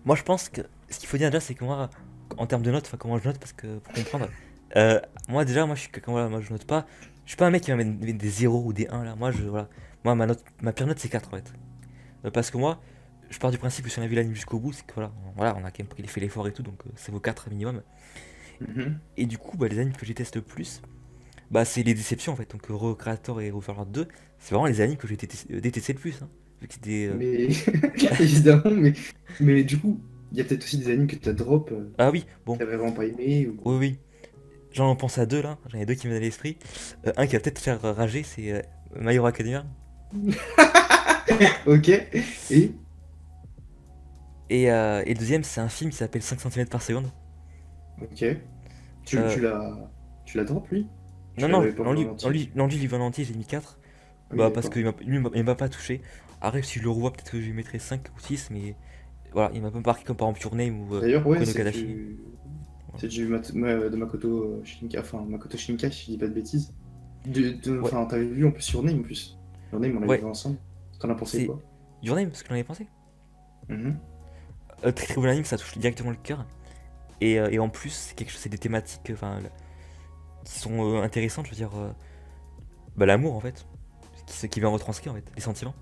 moi je pense que ce qu'il faut dire déjà, c'est que moi, en termes de notes, enfin comment je note, parce que pour comprendre, moi déjà, moi je suis quelqu'un, voilà, moi je note pas, je suis pas un mec qui va mettre des zéros ou des 1 là, voilà, moi ma pire note c'est 4 en fait. Parce que moi, je pars du principe que si on a vu l'anime jusqu'au bout, c'est que voilà, on a quand même fait l'effort et tout, donc ça vaut 4 minimum. Mhm. Et du coup, bah, les animes que j'ai testé le plus, bah c'est les déceptions en fait, donc Recreator et Overlord 2, c'est vraiment les animes que j'ai détesté le plus, hein. Vu que c'était, Mais, évidemment, mais du coup, il y a peut-être aussi des animes que tu as drop, Ah oui, que bon, tu vraiment pas aimé, ou... oui, oui. J'en pense à deux là, j'en ai deux qui me viennent à l'esprit. Un qui va peut-être faire rager, c'est My Hero Academia. Ok, et... Et le deuxième, c'est un film qui s'appelle 5 centimètres par seconde. Ok. Tu, Euh, tu l'as drop, lui? non, Tu non, l'avais pas vu en entier? non, lui, il va en entier, j'ai mis 4. Ah oui, Bah, parce d'accord. qu'il il m'a pas touché. Après, si je le revois, peut-être que je lui mettrai 5 ou 6, mais voilà, il m'a pas marqué comme par exemple Your Name ou D'ailleurs, ouais, Kono Kadashi. Voilà. c'est du de Makoto Shinkai, enfin Makoto Shinkai, si je dis pas de bêtises. Ouais, Enfin, t'avais vu en plus Your Name en plus. Your Name, on l'avait vu ouais, ensemble. T'en as pensé c'est quoi? Your Name, ce que j'en avais pensé. Mhm. Très très bon anime, ça touche directement le cœur. Et en plus, c'est des thématiques qui sont intéressantes, je veux dire, bah, l'amour en fait, qui vient retranscrire en fait, les sentiments.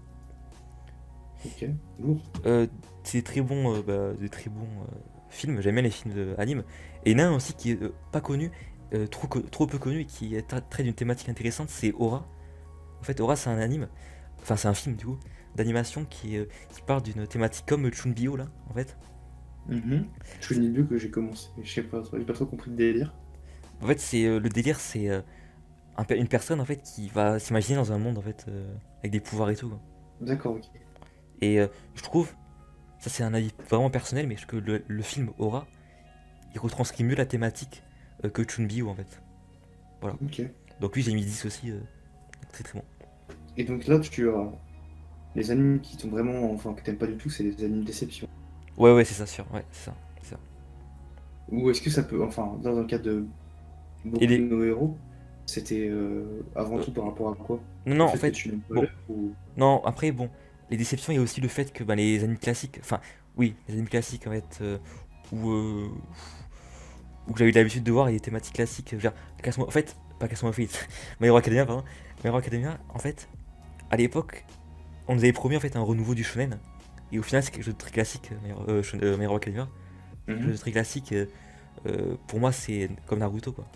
Ok, lourd. Euh, c'est des très bons films, j'aime bien les films anime. Et il y en a un aussi qui est pas connu, trop peu connu et qui traite d'une thématique intéressante, c'est Aura. En fait, Aura c'est un anime, enfin c'est un film du coup, d'animation qui parle d'une thématique comme Chunbyo là, en fait. Mhm. Je C'est- connais deux que j'ai commencé. Je sais pas, j'ai pas trop compris le délire. En fait, c'est le délire, c'est une personne en fait qui va s'imaginer dans un monde en fait avec des pouvoirs et tout, quoi. D'accord, ok. Et je trouve, ça c'est un avis vraiment personnel, mais que le film Aura, il retranscrit mieux la thématique que Chun-Bi en fait. Voilà. Ok. Donc lui j'ai mis 10 aussi, très très bon. Et donc là, tu as les animes qui t'ont vraiment, enfin, que t'aimes pas du tout, c'est les animes déception. Ouais ouais c'est ça sûr, ouais c'est ça, c'est ça. Ou est-ce que ça peut, enfin, dans le cas de Et beaucoup de les... nos héros, c'était avant euh, tout par rapport à quoi? non Le non en fait que fait, tu n'aimes pas bon, l'œuvre ou... non après bon, les déceptions il y a aussi le fait que bah, les animes classiques, enfin oui, les animes classiques en fait, où, où j'avais eu l'habitude de voir les thématiques classiques, vers en fait, pas Casmo Fate, My Hero Academia pardon, My Hero Academia en fait, à l'époque, on nous avait promis en fait un renouveau du shonen. Et au final, c'est quelque chose de très classique, My Hero Academia. Quelque chose Mhm. de très classique. Pour moi, c'est comme Naruto, quoi.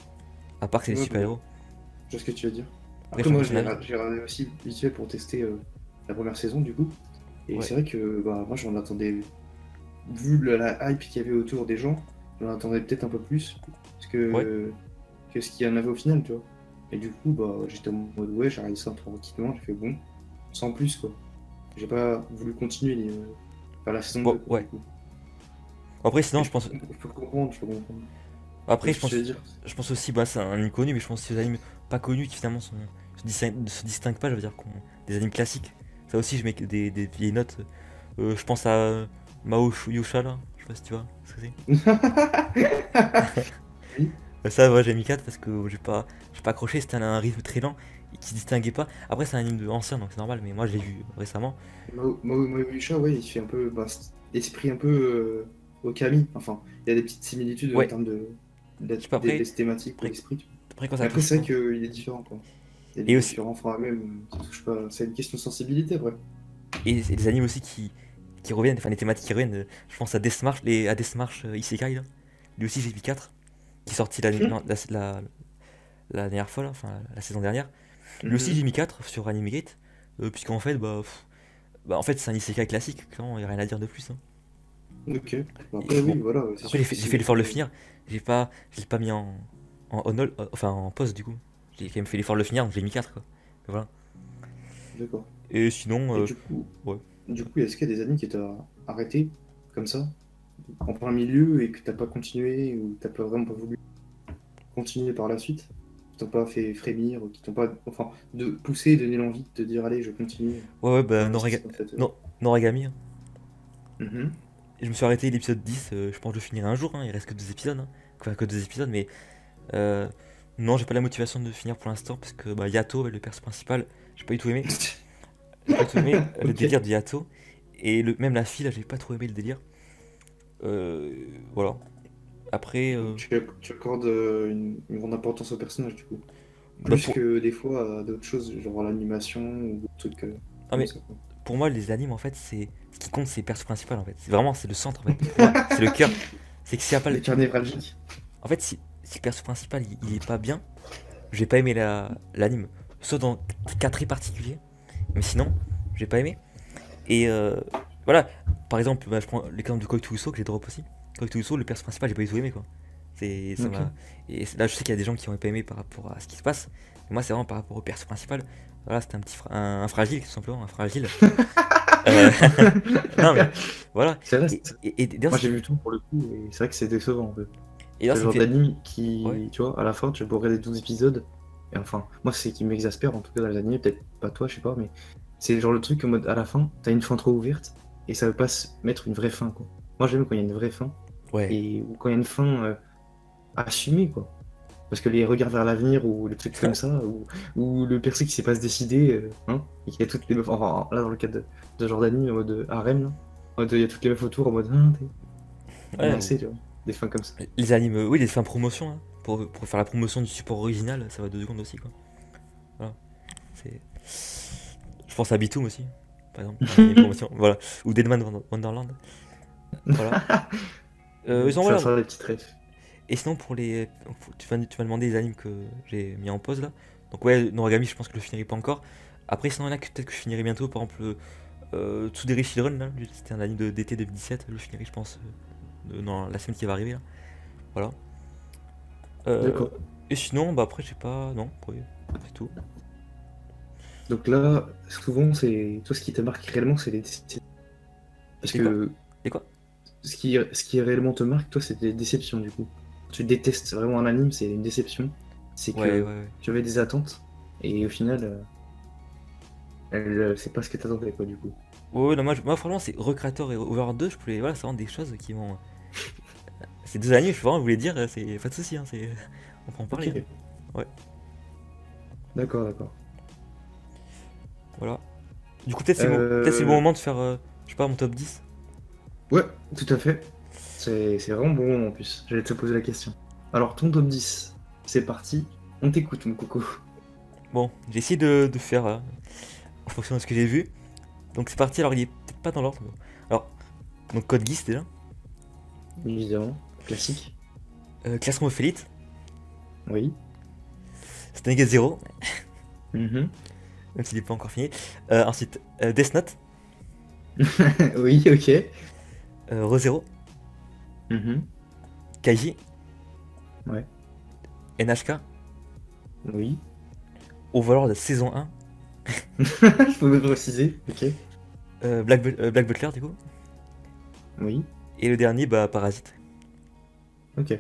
À part que c'est des Ouais, bah, super-héros. je vois ce que tu veux dire. Après, Après, chacun moi, son avis. j'ai regardé aussi vite fait pour tester la première saison, du coup. Et Ouais, c'est vrai que bah, moi, j'en attendais, vu la hype qu'il y avait autour des gens, j'en attendais peut-être un peu plus ouais. que ce qu'il y en avait au final, tu vois. Et du coup, bah, j'étais en mode, ouais, j'ai regardé ça tranquillement, j'ai fait bon, sans plus, quoi. J'ai pas voulu continuer vers la saison 2 Bon, quoi, du ouais. coup. Après, Et sinon, je pense. je peux comprendre, je peux comprendre. Je vois Après, ce que tu veux dire. je pense aussi, bah, c'est un anime connu, mais je pense que les animes pas connus qui finalement se distinguent pas, je veux dire, des animes classiques. Ça aussi, je mets des vieilles notes. Je pense à Yusha, là. Je sais pas si tu vois ce que c'est. Oui. Ça, ouais, j'ai mis 4 parce que j'ai pas accroché, c'était un rythme très lent et qui se distinguait pas. Après, c'est un anime ancien donc c'est normal, mais moi je l'ai vu récemment. Moesha, ouais, il fait un peu bah, esprit un peu Okami. Enfin, il y a des petites similitudes en Ouais, termes je sais pas, après, des thématiques ou après, d'esprit. après quand ça Mais après, touche c'est pas. vrai qu'il est différent, quoi. Il Et est aussi, différent, enfin, même, ça touche pas. C'est une question de sensibilité, après. et des animes aussi qui reviennent, enfin les thématiques qui reviennent, je pense à Deathmarch Isekai là. Lui aussi j'ai mis 4 qui est sorti non, la dernière fois, là, enfin la saison dernière. Lui aussi j'ai Mhm. mis 4 sur Anime Gate, puisqu'en fait, bah, en fait c'est un Isekai classique, clairement, il n'y a rien à dire de plus, hein. Ok. Bah, Et après, oui, bon, voilà, c'est après sûr que j'ai c'est fait l'effort de le très. finir. Je l'ai pas mis enfin en pause du coup. J'ai quand même fait l'effort de le finir, donc j'ai mis 4 quoi. Et voilà. D'accord. Et sinon, Et ouais. est-ce qu'il y a des amis qui t'ont arrêté comme ça, en plein milieu, et que t'as pas continué, ou t'as pas vraiment pas voulu continuer par la suite, qui t'ont pas fait frémir, ou qui t'ont pas, enfin, de pousser, donner l'envie de te dire, allez, je continue, Ouais, ouais, bah d'investir dans cette œuvre. non, Noragami, hein. Mhm. Et je me suis arrêté à l'épisode 10, je pense que je finirai un jour, hein. Il reste que 2 épisodes, hein. Enfin, que 2 épisodes, mais euh, non, j'ai pas la motivation de finir pour l'instant parce que bah, Yato, le perso principal, j'ai pas du tout aimé. J'ai pas du tout aimé le Ok. délire de Yato. Et même la fille, là, j'ai pas trop aimé le délire. Euh, voilà. Après, Donc tu accordes une grande importance au personnage, du coup. bah Plus pour, que des fois à d'autres choses, genre l'animation ou d'autres trucs ah, comme mais ça, quoi. pour moi, les animes, en fait, c'est ce qui compte, c'est le perso principal, en fait. C'est vraiment, c'est le centre, en fait. Pour moi, c'est le cœur. C'est que s'il y a pas Les cœurs névralgiques. en fait, si le perso principal, il est pas bien, j'ai pas aimé l'anime. Sauf dans cas très particuliers. Mais sinon, j'ai pas aimé. Et voilà. Par exemple, bah, je prends l'exemple de Koichi Uso que j'ai drop aussi. Koichi Uso, le perso principal, j'ai pas du tout aimé, quoi. Ça Ok. m'a. Et là, je sais qu'il y a des gens qui ont pas aimé par rapport à ce qui se passe. Mais moi, c'est vraiment par rapport au perso principal. Voilà, c'était un fragile, tout simplement, un fragile. Euh, non, mais voilà. C'est vrai, Et d'ailleurs, moi ce j'ai qui, vu tout pour le coup, et c'est vrai que c'est décevant un peu. et d'ailleurs, C'est le ça me genre fait. d'anime Ouais. qui, tu vois, à la fin, tu peux regarder 12 épisodes, et enfin, moi c'est qui m'exaspère en tout cas dans les animés, peut-être pas toi, je sais pas, mais c'est genre le truc en mode à la fin, t'as une fin trop ouverte, et ça veut pas se mettre une vraie fin, quoi. Moi j'aime quand il y a une vraie fin, Ouais. et ou quand il y a une fin assumée, quoi. Parce que les regards vers l'avenir, ou les trucs comme ça, ou le perso qui sait pas se décider, hein, et qui a toutes les meufs, enfin là dans le cas de ce genre d'anime, en mode harem, là, en mode il y a toutes les meufs autour, en mode, ah, on a Ouais, assez, tu vois, des fins comme ça. les animes, oui, les fins promotion, hein. Pour faire la promotion du support original, ça va 2 secondes aussi, quoi. Voilà. C'est. Je pense à Bitoum aussi, par exemple, pour un anime promotion. Voilà. Ou Deadman Wonderland. Voilà. Sinon, Ça voilà. sort des petites refs. Et sinon, tu m'as demandé les animes que j'ai mis en pause là. Donc, ouais, Noragami, je pense que je le finirai pas encore. Après, sinon, il y en a que peut-être que je finirai bientôt. Par exemple, Tsundere Children, là. C'était un anime d'été 2017. Je le finirai, je pense, dans la semaine qui va arriver là. Voilà. Euh, D'accord. et sinon, bah après, j'ai pas. Non, ouais, c'est tout. Donc là, souvent, c'est toi ce qui te marque réellement, c'est les déceptions. Parce Et quoi? que Et quoi? ce qui réellement te marque, toi, c'est des déceptions du coup. Tu détestes vraiment un anime, c'est une déception. C'est Ouais, ouais, que ouais. tu avais des attentes et au final, c'est pas ce que t'attendais quoi du coup. Ouais, ouais, non, moi, franchement, c'est Recreator et Overlord 2, je pouvais. Voilà, c'est vraiment des choses qui m'ont. C'est deux animes, je vraiment voulais dire, c'est pas de soucis, hein, c'est. On peut en Ok, parler, hein. Ouais, d'accord, d'accord. voilà. Du coup, peut-être c'est le bon Euh, moment de faire, je sais pas, mon top 10. Ouais, tout à fait. C'est vraiment bon moment en plus. J'allais te poser la question. Alors, ton top 10, c'est parti. On t'écoute, mon coco. Bon, j'ai essayé de faire en fonction de ce que j'ai vu. Donc c'est parti, alors il est peut-être pas dans l'ordre. Alors, donc Code Geass déjà. Évidemment. Classique. Classement Ophélites. Oui. Steins Zero, Mhm. même s'il n'est pas encore fini. Ensuite, Death Note. Oui, ok. ReZero. Mhm. Kaiji. Ouais. NHK. Oui. Overlord saison 1. Je peux me préciser. Ok. Black Butler du coup. Oui. Et le dernier, bah Parasite. Ok.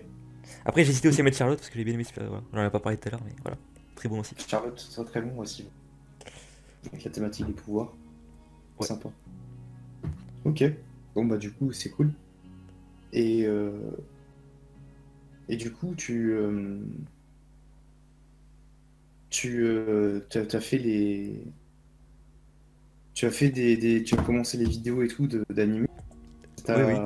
Après j'ai hésité aussi à mettre Charlotte parce que j'ai bien aimé ce voilà. J'en ai pas parlé tout à l'heure, mais voilà. Très bon aussi. Charlotte, c'est très bon aussi. Avec la thématique des pouvoirs. Ouais. Sympa. Ok. Bon, bah, du coup, c'est cool. Et, et du coup, t'as fait tu as fait tu as commencé les vidéos et tout d'animé. Oui, oui.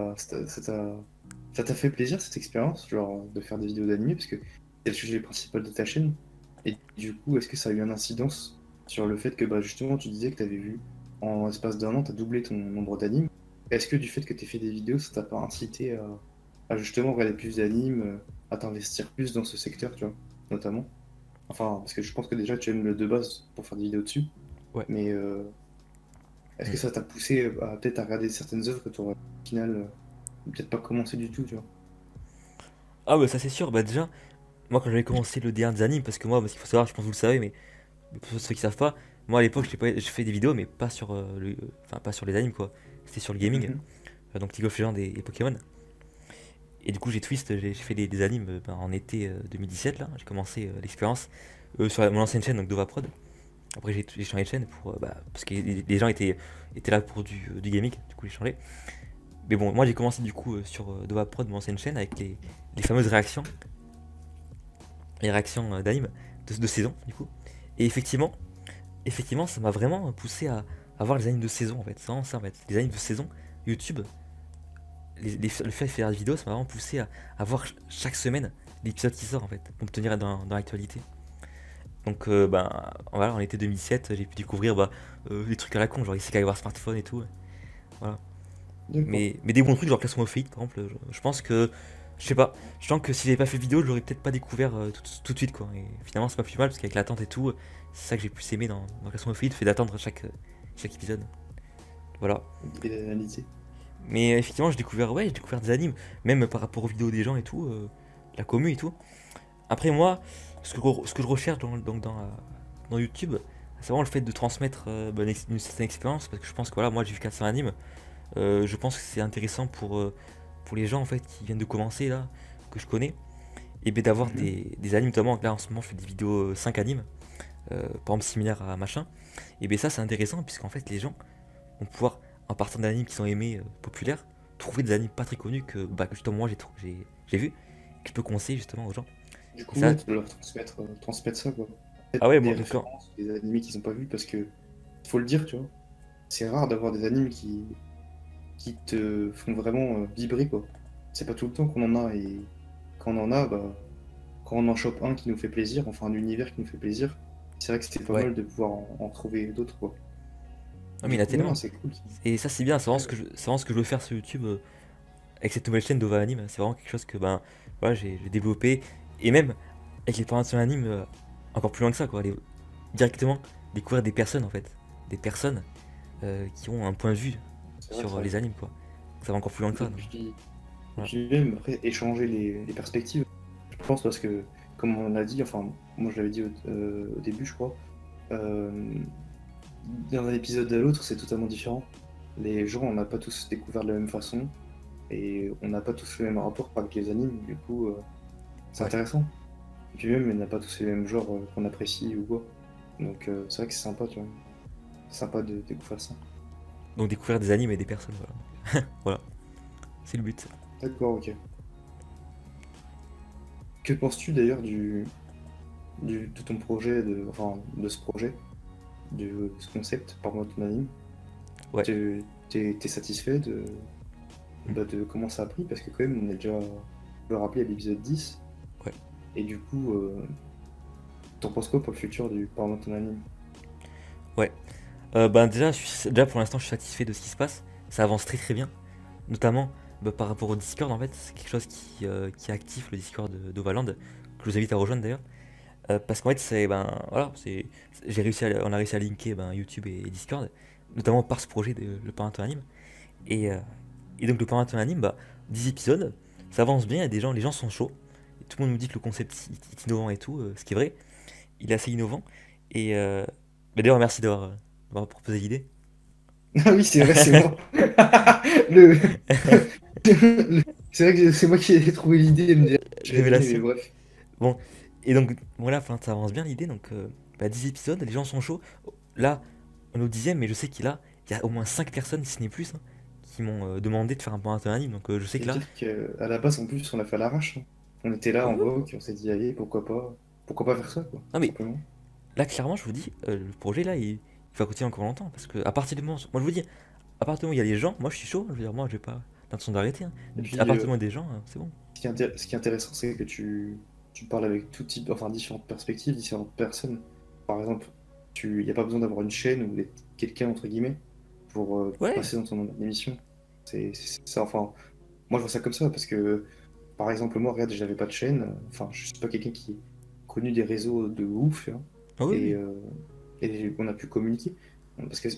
Ça t'a fait plaisir cette expérience, genre de faire des vidéos d'animé, parce que c'est le sujet principal de ta chaîne. Et du coup, est-ce que ça a eu une incidence sur le fait que bah, justement tu disais que tu avais vu en l'espace d'un an, tu as doublé ton nombre d'animes. Est-ce que du fait que tu aies fait des vidéos, ça t'a pas incité à justement regarder plus d'animes, à t'investir plus dans ce secteur, tu vois, notamment? Enfin, parce que je pense que déjà tu aimes le de base pour faire des vidéos dessus, Ouais. mais est-ce Mm. que ça t'a poussé à peut-être à regarder certaines œuvres que tu aurais au final peut-être pas commencé du tout, tu vois? Ah bah ça c'est sûr, bah déjà, moi quand j'avais commencé le DR des animes, parce que moi, parce qu'il faut savoir, je pense que vous le savez, mais pour ceux qui savent pas, moi à l'époque j'ai fait des vidéos, mais pas sur enfin pas sur les animes quoi. C'était sur le gaming, Mhm. donc League of Legends et Pokémon. Et du coup j'ai twist, j'ai fait des animes ben, en été 2017 là, j'ai commencé l'expérience sur mon ancienne chaîne donc Dova Prod. Après j'ai changé de chaîne pour bah, parce que les gens étaient là pour du gaming, du coup j'ai changé. Mais bon, moi j'ai commencé du coup sur Dova Prod, mon ancienne chaîne, avec les fameuses réactions, les réactions d'anime de saison du coup. Et effectivement ça m'a vraiment poussé à voir les animes de saison en fait. C'est vraiment ça en fait. Les animes de saison, YouTube, le fait de faire des vidéos, ça m'a vraiment poussé à voir chaque semaine l'épisode qui sort en fait, pour me tenir dans l'actualité. Donc ben voilà, en été 2007, j'ai pu découvrir bah, des trucs à la con, genre Isekai War Smartphone et tout. Voilà. D'accord. Mais des bons trucs, genre Classement Fate par exemple, je pense que, je sais pas, je sens que si j'avais pas fait de vidéo, je l'aurais peut-être pas découvert tout de suite quoi. Et finalement, c'est pas plus mal parce qu'avec l'attente et tout, c'est ça que j'ai plus aimé dans Classement Fate, le fait d'attendre chaque épisode. Voilà. Et d'analyser. Mais effectivement, j'ai découvert des animes, même par rapport aux vidéos des gens et tout, la commu et tout. Après, moi, ce que je recherche dans YouTube, c'est vraiment le fait de transmettre bah, une certaine expérience, parce que je pense que voilà, moi j'ai vu 400 animes, je pense que c'est intéressant pour les gens en fait qui viennent de commencer là, que je connais, et bien d'avoir Mhm. des animes, notamment là en ce moment je fais des vidéos 5 animes, par exemple similaires à machin, et bien ça c'est intéressant puisqu'en fait les gens vont pouvoir, en partant d'animes qui sont aimés, populaires, trouver des animes pas très connus que justement moi j'ai vu, que je peux conseiller justement aux gens. Du Et coup, ça, ouais, tu dois leur transmettre ça, quoi. ah ouais, Des moi, quand, références, des animés qu'ils ont pas vus, parce que, faut le dire, tu vois, c'est rare d'avoir des animes qui te font vraiment vibrer, quoi. C'est pas tout le temps qu'on en a, et quand on en a, bah, quand on en chope un qui nous fait plaisir, enfin un univers qui nous fait plaisir, c'est vrai que c'était pas ouais, mal de pouvoir en trouver d'autres, quoi. non mais il Du y en a coup, non, tellement. c'est cool. Et ça c'est bien, Ouais, c'est vraiment ce que je veux faire sur YouTube avec cette nouvelle chaîne d'Ova Anime. C'est vraiment quelque chose que ben voilà, j'ai développé. Et même avec les formations anime, encore plus loin que ça, quoi. Aller directement découvrir des personnes en fait. Des personnes qui ont un point de vue c'est vrai, c'est sur vrai. les animes quoi. Ça va encore plus loin que ça. Donc, Et voilà. puis même, après, échanger les perspectives. Je pense parce que, comme on l'a dit, enfin, moi je l'avais dit au début, je crois, euh, d'un épisode à l'autre, c'est totalement différent. Les gens, on n'a pas tous découvert de la même façon, et on n'a pas tous le même rapport avec les animes, du coup, c'est Ouais. intéressant. Et puis même, on n'a pas tous les mêmes genres qu'on apprécie ou quoi. Donc c'est vrai que c'est sympa, tu vois. C'est sympa de découvrir ça. Donc découvrir des animes et des personnes, voilà. Voilà, c'est le but. D'accord, ok. Que penses-tu d'ailleurs de ton projet, enfin, de ce projet, de ce concept par mode anime? Ouais. T'es satisfait de comment ça a pris? Parce que quand même, on est déjà, je le rappeler, à l'épisode 10. Ouais. Et du coup, t'en penses quoi pour le futur du par mode anime? Ouais. Ben déjà, déjà pour l'instant, je suis satisfait de ce qui se passe. Ça avance très très bien. Notamment bah, par rapport au Discord, en fait. C'est quelque chose qui active le Discord d'Ovaland, que je vous invite à rejoindre d'ailleurs. Parce qu'en fait, c'est ben voilà, on a réussi à linker ben, YouTube et Discord, notamment par ce projet de le Parental Anime. Et, euh, et donc le Parental Anime, bah, 10 épisodes, ça avance bien, il y a des gens, les gens sont chauds. Et tout le monde nous dit que le concept est innovant et tout, ce qui est vrai, il est assez innovant. Et bah, d'ailleurs, merci d'avoir proposé l'idée. Ah oui, c'est vrai, c'est moi. Le... C'est vrai que c'est moi qui ai trouvé l'idée de me dire, je l'ai donné, mais Révélation. bref. Bon, et donc voilà, enfin, ça avance bien l'idée, donc bah, 10 épisodes, les gens sont chauds. Là, on est au 10e, mais je sais qu'il y a au moins 5 personnes, si ce n'est plus, hein, qui m'ont demandé de faire un Parental Anime, donc je sais Et que là, dire qu'à la base, en plus, on a fait à l'arrache, hein. On était là ah en ouais, vogue, on s'est dit, allez, pourquoi pas faire ça, quoi, non tout mais simplement. là, clairement, je vous dis, le projet là, il va continuer encore longtemps. Parce que à partir du moment. Moi, je vous dis, à partir du moment où il y a des gens, moi je suis chaud. Je veux dire, moi, j'ai pas l'intention d'arrêter, hein. Et À puis, partir du moment où il y a des gens, c'est bon. ce qui est intéressant, c'est que tu parles avec tout type, enfin, différentes perspectives, différentes personnes. Par exemple, il n'y a pas besoin d'avoir une chaîne ou d'être quelqu'un, entre guillemets, pour Ouais, passer dans ton émission. C'est ça, enfin, moi, je vois ça comme ça, parce que, par exemple, moi, regarde, j'avais pas de chaîne, enfin, je suis pas quelqu'un qui est connu des réseaux de ouf, hein, ah oui, et, oui, euh, et on a pu communiquer. Parce que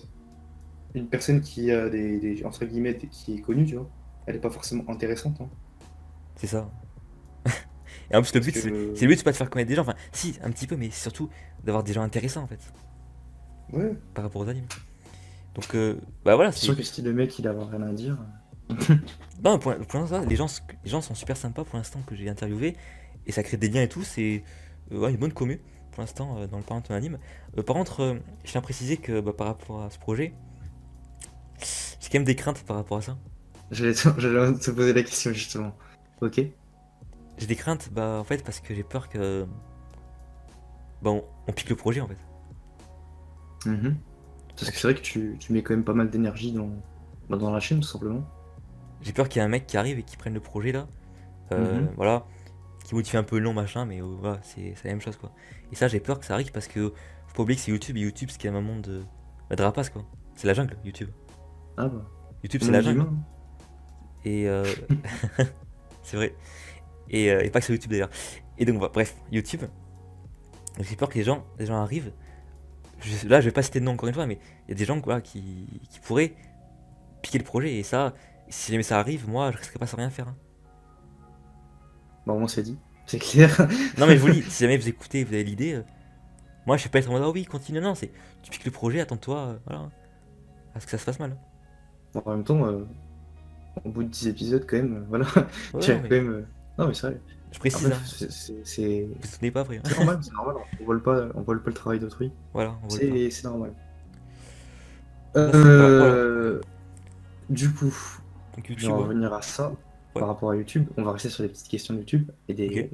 une personne qui a entre guillemets, qui est connue, tu vois, elle est pas forcément intéressante, hein, c'est ça. Et en plus, parce que, le but, c'est pas de faire connaître des gens. Enfin, si, un petit peu, mais surtout d'avoir des gens intéressants en fait, ouais, par rapport aux animes. Donc, bah voilà, c'est c'est. sûr que si le mec, il a rien à dire. Non, pour l'instant, les gens sont super sympas pour l'instant que j'ai interviewé. Et ça crée des liens et tout. C'est ouais, une bonne commu pour l'instant dans le Parental Anime. Par contre, je tiens à préciser que bah, par rapport à ce projet, j'ai quand même des craintes par rapport à ça. J'allais te poser la question, justement. Ok. J'ai des craintes, bah, en fait, parce que j'ai peur que. Bah, on pique le projet, en fait. Mhm. Parce que Donc, c'est vrai que tu mets quand même pas mal d'énergie dans la chaîne, tout simplement. j'ai peur qu'il y ait un mec qui arrive et qui prenne le projet là. Mhm. Voilà. Qui modifie un peu le nom, machin, mais voilà, c'est la même chose, quoi. Et ça, j'ai peur que ça arrive parce que. Faut pas oublier que c'est YouTube, et YouTube, c'est quand même un monde de rapaces, quoi. C'est la jungle, YouTube. Ah bah, YouTube, c'est la monde jungle. d'humain. Et c'est vrai. Et pas que sur YouTube d'ailleurs. Et donc, bref, YouTube. Donc, j'ai peur que les gens arrivent. Là, je vais pas citer de nom encore une fois, mais il y a des gens quoi, qui pourraient piquer le projet. Et ça, si jamais ça arrive, moi, je risquerais pas sans rien faire, hein. Bah, au moins, c'est dit. C'est clair. Non, mais je vous le dis, si jamais vous écoutez, vous avez l'idée, moi, je vais pas être en mode, ah oui, continue. Non, c'est tu piques le projet, attends-toi, voilà, à ce que ça se passe mal. Bon, en même temps, au bout de 10 épisodes, quand même, voilà. Ouais, Tu as non, quand mais même. Non, mais c'est vrai. je Après, précise, hein. Vous soutenez pas après, hein. c'est normal, c'est normal. On vole pas le travail d'autrui. Voilà, on vole pas. C'est normal. Là, c'est pas. Voilà. Euh, du coup, Donc, je vais YouTube, en ouais. revenir à ça Ouais, par rapport à YouTube. On va rester sur les petites questions de YouTube ok.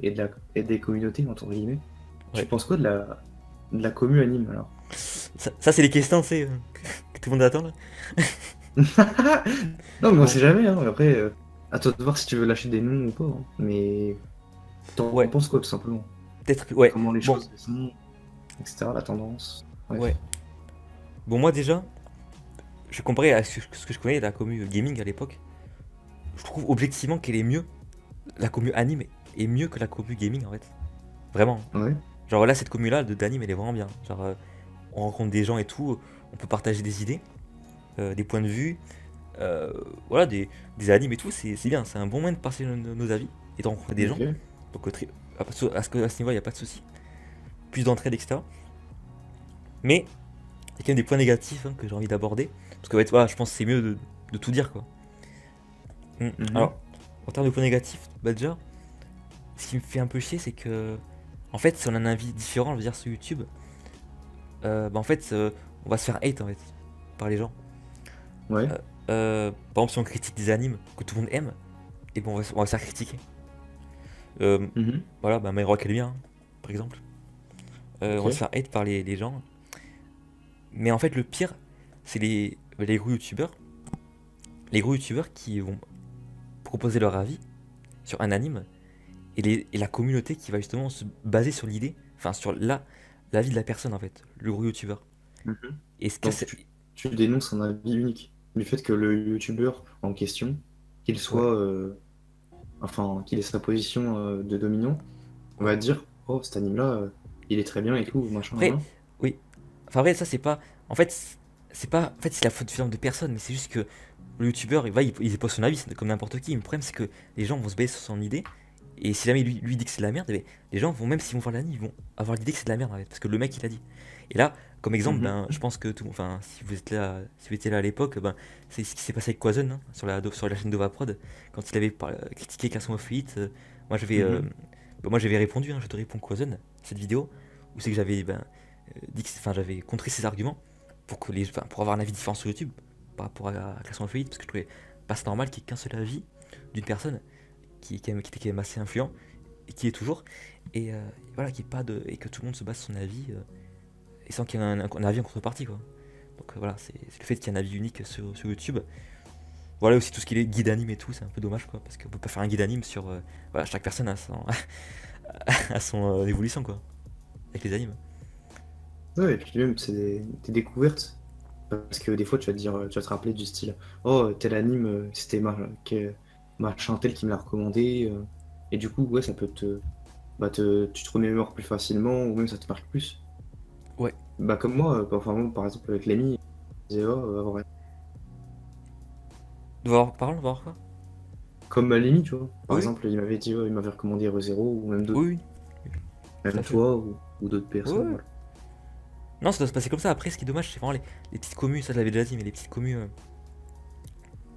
et des communautés, entre guillemets. Tu Ouais. penses quoi de la commu anime alors? Ça, c'est les questions, tu sais, que tout le monde attend, là. Non, mais on Bon, sait jamais, hein. Après, à toi de voir si tu veux lâcher des noms ou pas, hein. Mais t'en ouais, penses quoi, tout simplement? peut-être que. Ouais, Comment les bon, choses sont, etc., la tendance. ouais. Bref. Bon, moi déjà, je comparais à ce que je connais, la commu gaming à l'époque. Je trouve objectivement qu'elle est mieux. La commu anime est mieux que la commu gaming en fait. Vraiment. Ouais. Genre là, cette commu là d'anime, elle est vraiment bien. Genre, on rencontre des gens et tout, on peut partager des idées, des points de vue, voilà, des animes et tout, c'est bien. C'est un bon moyen de passer nos avis et de rencontrer des gens. Ok. Donc, à ce niveau, il n'y a pas de souci. Plus d'entraide, etc. Mais il y a quand même des points négatifs hein, que j'ai envie d'aborder. Parce que, ouais, voilà, je pense que c'est mieux de tout dire, quoi. Mhm. Alors, en termes de points négatifs, bah déjà, ce qui me fait un peu chier, c'est que, en fait, si on a un avis différent, je veux dire, sur YouTube, bah en fait, on va se faire hate, en fait, par les gens. Ouais. Par exemple, si on critique des animes que tout le monde aime, et bon, on va se faire critiquer. Euh, Mhm. voilà, bah My Hero Academia, hein, par exemple. On va se Ok. faire hate par les gens. Mais en fait, le pire, c'est les gros youtubeurs. Les gros youtubeurs qui vont proposer leur avis sur un anime et la communauté qui va justement se baser sur l'idée, enfin sur la vie de la personne en fait, le gros youtubeur. Mhm. Et ce que Donc c'est. tu dénonces un avis unique. Du fait que le youtubeur en question, qu'il Ouais. soit, enfin, qu'il ait sa position de dominant, on Ouais. va dire, oh, cet anime-là, il est très bien et tout, machin, Après, nan. oui. Enfin, après, ça c'est pas. En fait, c'est pas. En fait, c'est la faute finalement de personne, mais c'est juste que le youtubeur, il dépose son avis, c'est comme n'importe qui. Mais le problème, c'est que les gens vont se baser sur son idée. Et si jamais lui dit que c'est de la merde, eh ben, les gens vont, même s'ils vont voir l'anime, ils vont avoir l'idée que c'est de la merde en fait, parce que le mec il a dit. Et là, comme exemple, Mhm. ben, je pense que tout, enfin, si vous étiez là à l'époque, ben, c'est ce qui s'est passé avec Quazen hein, sur la chaîne Dovaprod, quand il avait critiqué Casson of Elite. Moi j'avais, Mhm. moi j'avais répondu, hein, je te réponds Quazen, cette vidéo, où c'est que j'avais dit que, enfin, j'avais contré ses arguments pour que pour avoir un avis différent sur YouTube par rapport à Casson of Elite, parce que je trouvais pas c'est normal qu'il n'y ait qu'un seul avis d'une personne qui était quand même assez influent et qui est toujours et voilà qui est pas de et que tout le monde se base sur son avis et sans qu'il y ait un avis en contrepartie quoi. Donc voilà, c'est le fait qu'il y ait un avis unique sur YouTube. Voilà aussi tout ce qui est guide anime et tout, c'est un peu dommage quoi parce qu'on peut pas faire un guide anime sur voilà, chaque personne a son a son évolution quoi avec les animes. Ouais, et puis même, c'est des découvertes. Parce que des fois, tu vas te dire, tu vas te rappeler du style, oh, tel anime, c'était machin tel qui me l'a recommandé. Et du coup, ouais, ça peut tu te remémores plus facilement, ou même ça te marque plus. Ouais. Bah, comme moi, enfin, moi, par exemple, avec l'ami, je disais, oh, De voir quoi. comme l'ami, tu vois. Par Oui, exemple, il m'avait dit, il m'avait recommandé Re:Zero, ou même d'autres, oui, oui, tout à même fait. toi, ou d'autres Oui, personnes, oui. voilà. Non, ça doit se passer comme ça. Après, ce qui est dommage, c'est vraiment les petites communes, ça je l'avais déjà dit, mais les petites communes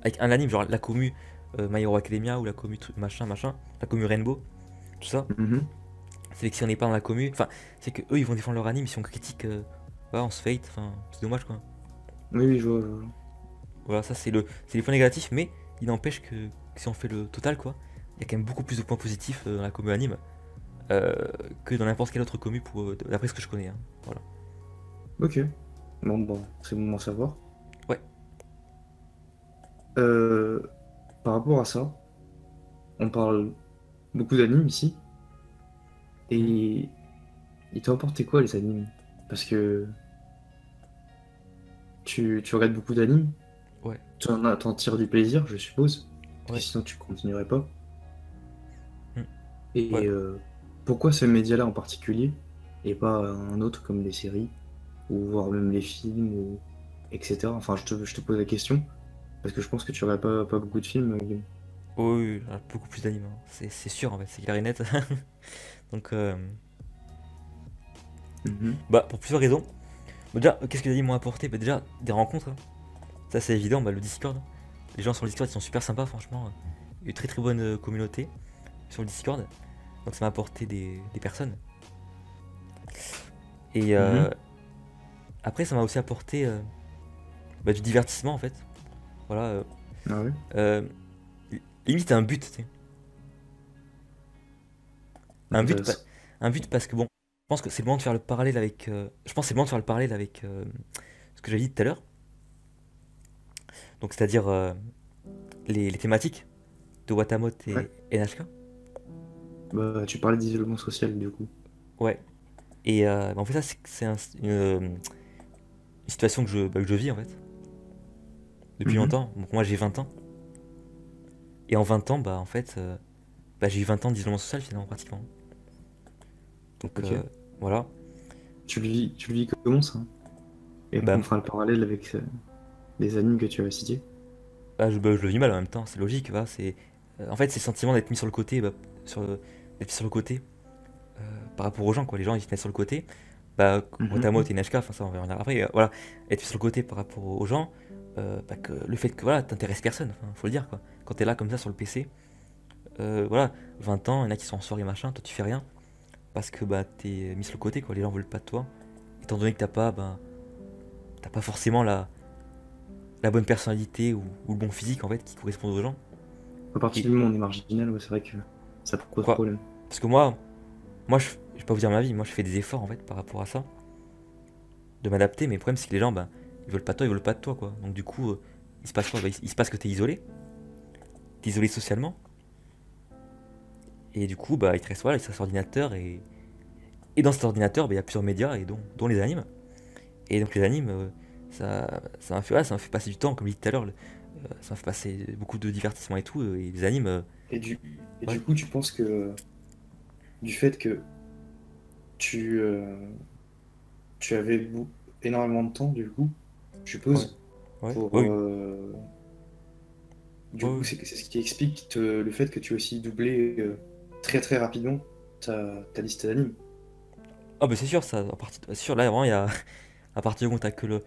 avec un anime, genre la commu My Hero Academia ou la commu machin, machin, la commu Rainbow, tout ça. Mhm. C'est que si on n'est pas dans la commu, enfin, c'est que eux ils vont défendre leur anime, si on critique, voilà, on se fate, enfin, c'est dommage quoi. Oui, oui, je vois. Voilà, ça c'est les points négatifs, mais il n'empêche que si on fait le total quoi, il y a quand même beaucoup plus de points positifs dans la commu anime euh, que dans n'importe quelle autre commu pour d'après ce que je connais. Hein. Voilà. Ok. Bon, bon, c'est bon à savoir. Ouais. Euh, Par rapport à ça, on parle beaucoup d'animes ici. Mhm. Et ils t'ont apporté quoi les animes? Parce que tu regardes beaucoup d'animes, Ouais. t'en tires du plaisir, je suppose, parce que Ouais. sinon tu continuerais pas. Mhm. Ouais. Et pourquoi ce média-là en particulier, et pas un autre comme les séries, ou voire même les films, ou etc. Enfin, je te pose la question, parce que je pense que tu regardes pas beaucoup de films, Guillaume. Oh, oui, oui, beaucoup plus d'anime, hein. C'est sûr en fait, c'est clair et net. Donc, Mhm. bah, pour plusieurs raisons. Bon, déjà, qu'est-ce que les animes m'ont apporté? Bah, déjà, des rencontres. Hein. Ça, c'est évident. Bah, le Discord. Les gens sur le Discord, ils sont super sympas, franchement. Il y a une très très bonne communauté sur le Discord. Donc, ça m'a apporté des personnes. Et Mhm. après, ça m'a aussi apporté bah, du divertissement en fait. Voilà. Ah ouais? Euh, limite, un but, tu sais. Un but, Intéressant. un but parce que bon, je pense que c'est le moment de faire le parallèle avec. Je pense que c'est le moment de faire le parallèle avec ce que j'ai dit tout à l'heure. Donc, c'est-à-dire les thématiques de Watamot Ouais. et NHK. Bah, tu parlais d'isolement social, du coup. Ouais. Et bah, en fait, ça, c'est une situation que je vis en fait depuis Mhm. longtemps. Donc, moi, j'ai 20 ans. Et en 20 ans, bah, en fait, bah, j'ai eu 20 ans d'isolement social finalement, pratiquement. Donc, Ok. voilà. Tu le vis comment ça? Et après, on Bah, fera le parallèle avec les animes que tu as cités. bah, je le vis mal en même temps, c'est logique. Va, en fait, c'est le sentiment d'être mis sur le côté, bah, d'être mis sur le côté par rapport aux gens, quoi. Les gens, ils se mettent sur le côté. bah, Watamote Mhm. et NHK, enfin ça on va y revenir après, voilà, être sur le côté par rapport aux gens, bah, que le fait que voilà, t'intéresses personne, enfin, faut le dire quoi. Quand t'es là comme ça sur le PC, voilà, 20 ans, il y en a qui sont en soirée machin, toi tu fais rien, parce que bah t'es mis sur le côté quoi, les gens veulent pas de toi, étant donné que t'as pas forcément la bonne personnalité ou le bon physique en fait qui correspond aux gens. À partir Et du moment où on est marginal, ouais, c'est vrai que ça pose quoi, problème. parce que moi je vais pas vous dire ma vie, moi je fais des efforts en fait par rapport à ça, de m'adapter, mais le problème c'est que les gens, bah, ils veulent pas de toi, ils veulent pas de toi quoi. Donc du coup, il se passe quoi? Bah, il se passe que t'es isolé socialement, et du coup, bah, il te reste voilà, cet ordinateur, et dans cet ordinateur, bah, il y a plusieurs médias, et dont les animes. Et donc les animes, ça m'a fait, ouais, ça m'a fait passer du temps, comme je disais tout à l'heure, ça m'a fait passer beaucoup de divertissement et tout, et les animes, Et du, et ouais, du coup, tu penses que du fait que tu, tu avais énormément de temps, du coup, je ouais, suppose, ouais, pour... oui, du oui, coup, oui. c'est ce qui explique le fait que tu as aussi doublé très très rapidement ta liste d'animes. Ah bah c'est sûr, ça, c'est sûr, là vraiment, il y a, à partir du moment où t'as que le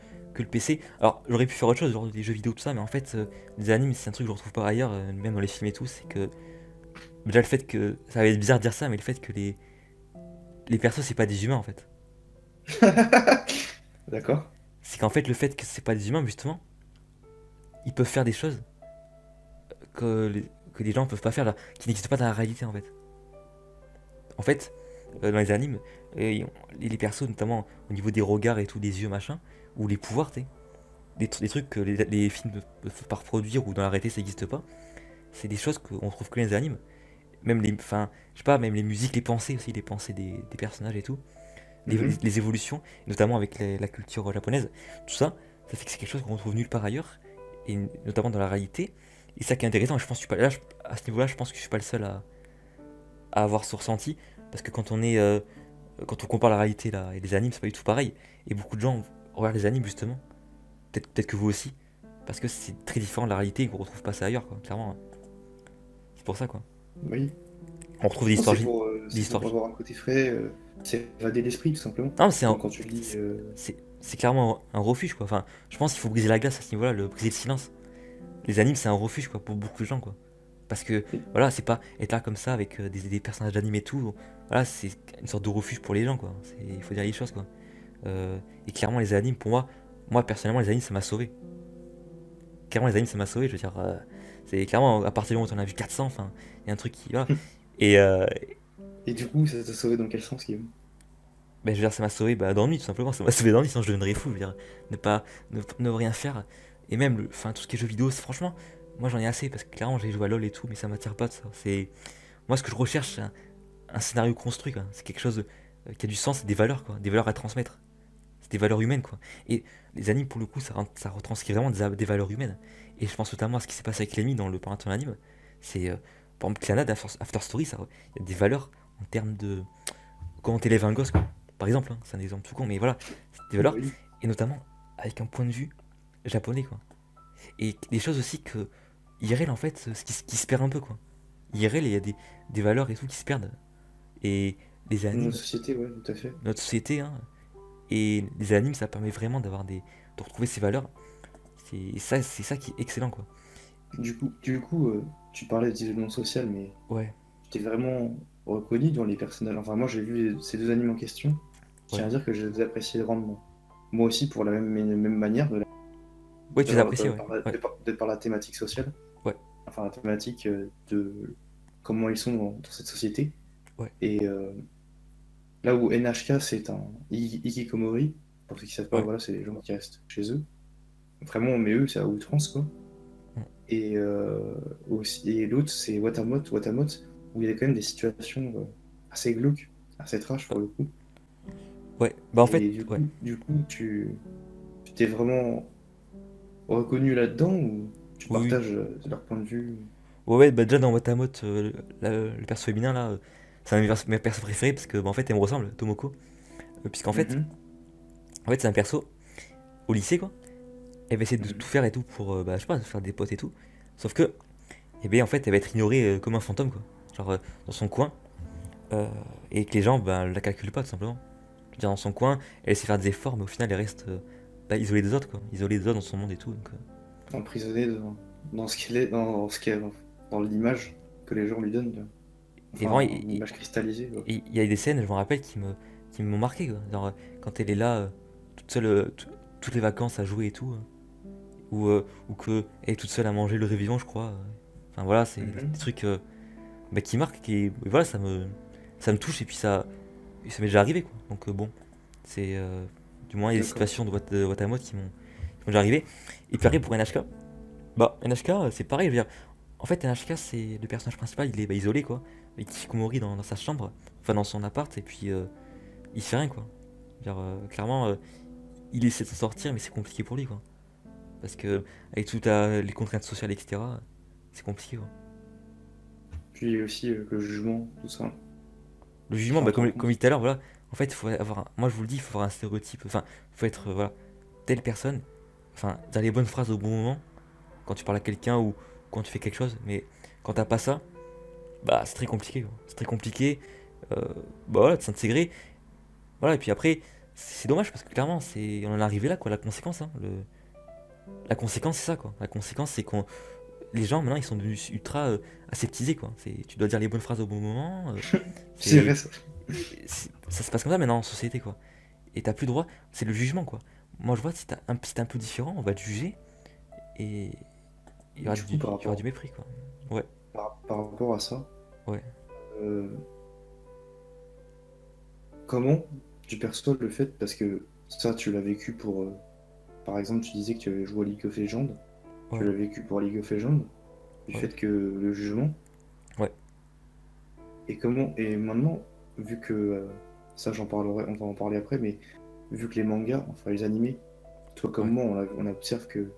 PC. Alors j'aurais pu faire autre chose, genre des jeux vidéo, tout ça, mais en fait, les animes, c'est un truc que je retrouve pas ailleurs, même dans les films et tout, c'est que, déjà le fait que, ça va être bizarre de dire ça, mais le fait que les persos, c'est pas des humains en fait. D'accord? C'est qu'en fait, le fait que c'est pas des humains, justement, ils peuvent faire des choses que les gens peuvent pas faire, là, qui n'existent pas dans la réalité en fait. En fait, dans les animes, les persos, notamment au niveau des regards et tout, des yeux, machin, ou les pouvoirs, tu sais, des trucs que les films ne peuvent pas reproduire ou dans la réalité ça n'existe pas, c'est des choses qu'on trouve que dans les animes. Même les, enfin, je sais pas, même les musiques, les pensées aussi, les pensées des personnages et tout, Mhm. les évolutions, notamment avec la culture japonaise, tout ça, ça fait que c'est quelque chose qu'on retrouve nulle part ailleurs, et notamment dans la réalité. Et ça qui est intéressant, et je pense que je suis pas, là, à ce niveau-là, je pense que je suis pas le seul à avoir ce ressenti, parce que quand on compare la réalité là, et les animes, c'est pas du tout pareil. Et beaucoup de gens regardent les animes justement, peut-être que vous aussi, parce que c'est très différent de la réalité et qu'on retrouve pas ça ailleurs, quoi, clairement. C'est pour ça, quoi. Oui. On retrouve Non, des c'est histoires. pour avoir un côté frais, c'est évader l'esprit, tout simplement. Non, Comme quand tu lis... c'est clairement un refuge, quoi. Enfin, je pense qu'il faut briser la glace à ce niveau-là, briser le silence. Les animes, c'est un refuge, quoi, pour beaucoup de gens, quoi. Parce que, et- voilà, c'est pas être là comme ça avec des personnages d'anime et tout. Voilà, c'est une sorte de refuge pour les gens, quoi. Il faut dire les choses, quoi. Et clairement, les animes, pour moi personnellement, les animes, ça m'a sauvé. Clairement, les animes, ça m'a sauvé. Je veux dire, c'est clairement, à partir du moment où on a vu 400, enfin, il y a un truc qui. Voilà. Et, Et du coup, ça t'a sauvé dans quel sens, Guillaume? ben, je veux dire, ça m'a sauvé bah, d'ennui, tout simplement. Ça m'a sauvé d'ennui, sinon je deviendrais fou. Je veux dire, ne pas. Ne rien faire. Et même, enfin, tout ce qui est jeux vidéo, franchement, moi j'en ai assez parce que clairement, j'ai joué à LoL et tout, mais ça m'attire pas de ça. Moi, ce que je recherche, c'est un scénario construit, quoi. C'est quelque chose qui a du sens, des valeurs, quoi. Des valeurs à transmettre. C'est des valeurs humaines, quoi. Et les animes, pour le coup, ça retranscrit vraiment des valeurs humaines. Et je pense notamment à ce qui s'est passé avec Lemmy dans le Parental anime. C'est, par exemple, Clannad After Story, il y a des valeurs en termes de comment t'élèves un gosse, quoi. Par exemple, hein, c'est un exemple tout con, mais voilà, c'est des valeurs. Oui. Et notamment avec un point de vue japonais, quoi. Et des choses aussi que IRL, en fait, ce qui se perd un peu, quoi. IRL, il y a des valeurs et tout qui se perdent. Et les Dans notre animes, société, ouais, tout à fait. notre société, hein, et les animes, ça permet vraiment de retrouver ces valeurs. C'est ça qui est excellent, quoi. Tu parlais d'isolement social, mais Ouais, tu t'es vraiment reconnu dans les personnages. Enfin, moi, j'ai vu ces deux animes en question. Je ouais. tiens à dire que je les appréciais grandement. Moi aussi, pour la même manière, Ouais, tu les apprécies, ouais. Ouais, de par la thématique sociale, ouais, enfin la thématique de comment ils sont dans cette société. ouais, Et là où NHK, c'est un hikikomori, pour ceux qui savent pas, ouais. voilà, c'est les gens qui restent chez eux. Vraiment, mais eux, c'est à outrance, quoi. Mm. Et, et l'autre, c'est Watamote, où il y a quand même des situations assez glauques, assez trash pour le coup. Ouais, bah en fait, Et ouais. du coup tu t'es vraiment reconnu là-dedans ou tu Oui, oui. partages leur point de vue? Ouais, ouais, bah déjà dans Watamote, le perso féminin là, c'est un de mes persos préférés parce que bah, en fait elle me ressemble, Tomoko. Puisqu'en fait, Mhm. c'est un perso au lycée quoi. Elle va essayer de Mhm. tout faire et tout pour, bah, je sais pas, se faire des potes et tout. Sauf que, eh bien en fait, elle va être ignorée comme un fantôme quoi. Genre dans son coin. euh, et que les gens, bah, la calculent pas tout simplement. dire, dans son coin, elle essaie de faire des efforts, mais au final, elle reste bah, isolée des autres, quoi. Isolée des autres dans son monde et tout. Donc, Emprisonné dans ce qu'il est, dans l'image que les gens lui donnent. et vraiment, Enfin, une image cristallisée. Quoi. il y a des scènes, je me rappelle, qui m'ont marqué, quoi. Genre, quand elle est là, toute seule, toutes les vacances à jouer et tout, ou que elle est toute seule à manger le réveillon, je crois. Enfin voilà, c'est Mhm. des trucs bah, qui marquent, voilà, ça me touche et puis ça m'est déjà arrivé, quoi. Donc bon, c'est du moins il y a des D'accord. situations de Watamot qui m'ont déjà arrivé. Et puis après pour NHK, bah NHK c'est pareil, je veux dire, en fait NHK c'est le personnage principal, il est bah, isolé quoi, avec Kikomori dans sa chambre, enfin dans son appart et puis il fait rien quoi. Je veux dire, clairement il essaie de s'en sortir mais c'est compliqué pour lui quoi. Parce que avec toutes les contraintes sociales etc, c'est compliqué quoi. Puis aussi le jugement, tout ça, Le qui jugement, bah, rentre en comme compte. dit tout à l'heure, voilà. En fait, il faut avoir moi je vous le dis, il faut avoir un stéréotype. Enfin, il faut être, voilà, telle personne. Enfin, dire les bonnes phrases au bon moment, quand tu parles à quelqu'un ou quand tu fais quelque chose. Mais quand t'as pas ça, bah, c'est très compliqué, quoi. C'est très compliqué, euh, bah, voilà, de s'intégrer. Voilà, et puis après, c'est dommage parce que clairement, on en est arrivé là, quoi, la conséquence, hein. La conséquence, c'est ça, quoi. La conséquence, c'est qu'on. Les gens, maintenant, ils sont devenus ultra aseptisés, quoi. Tu dois dire les bonnes phrases au bon moment. C'est C'est vrai, ça. ça se passe comme ça maintenant en société quoi. Et t'as plus le droit, c'est le jugement quoi. Moi je vois si t'es un peu différent, on va te juger et Et du coup, il y aura du mépris quoi. Ouais, par rapport à ça, ouais, euh, comment tu perçois le fait, parce que ça, tu l'as vécu pour. Par exemple, tu disais que tu avais joué à League of Legends. Tu ouais, l'as vécu pour League of Legends, du ouais, fait que le jugement. ouais, Et comment. Et maintenant, vu que. Ça, j'en parlerai, on va en parler après, mais vu que les mangas, enfin les animés, toi comme ouais, moi, on observe que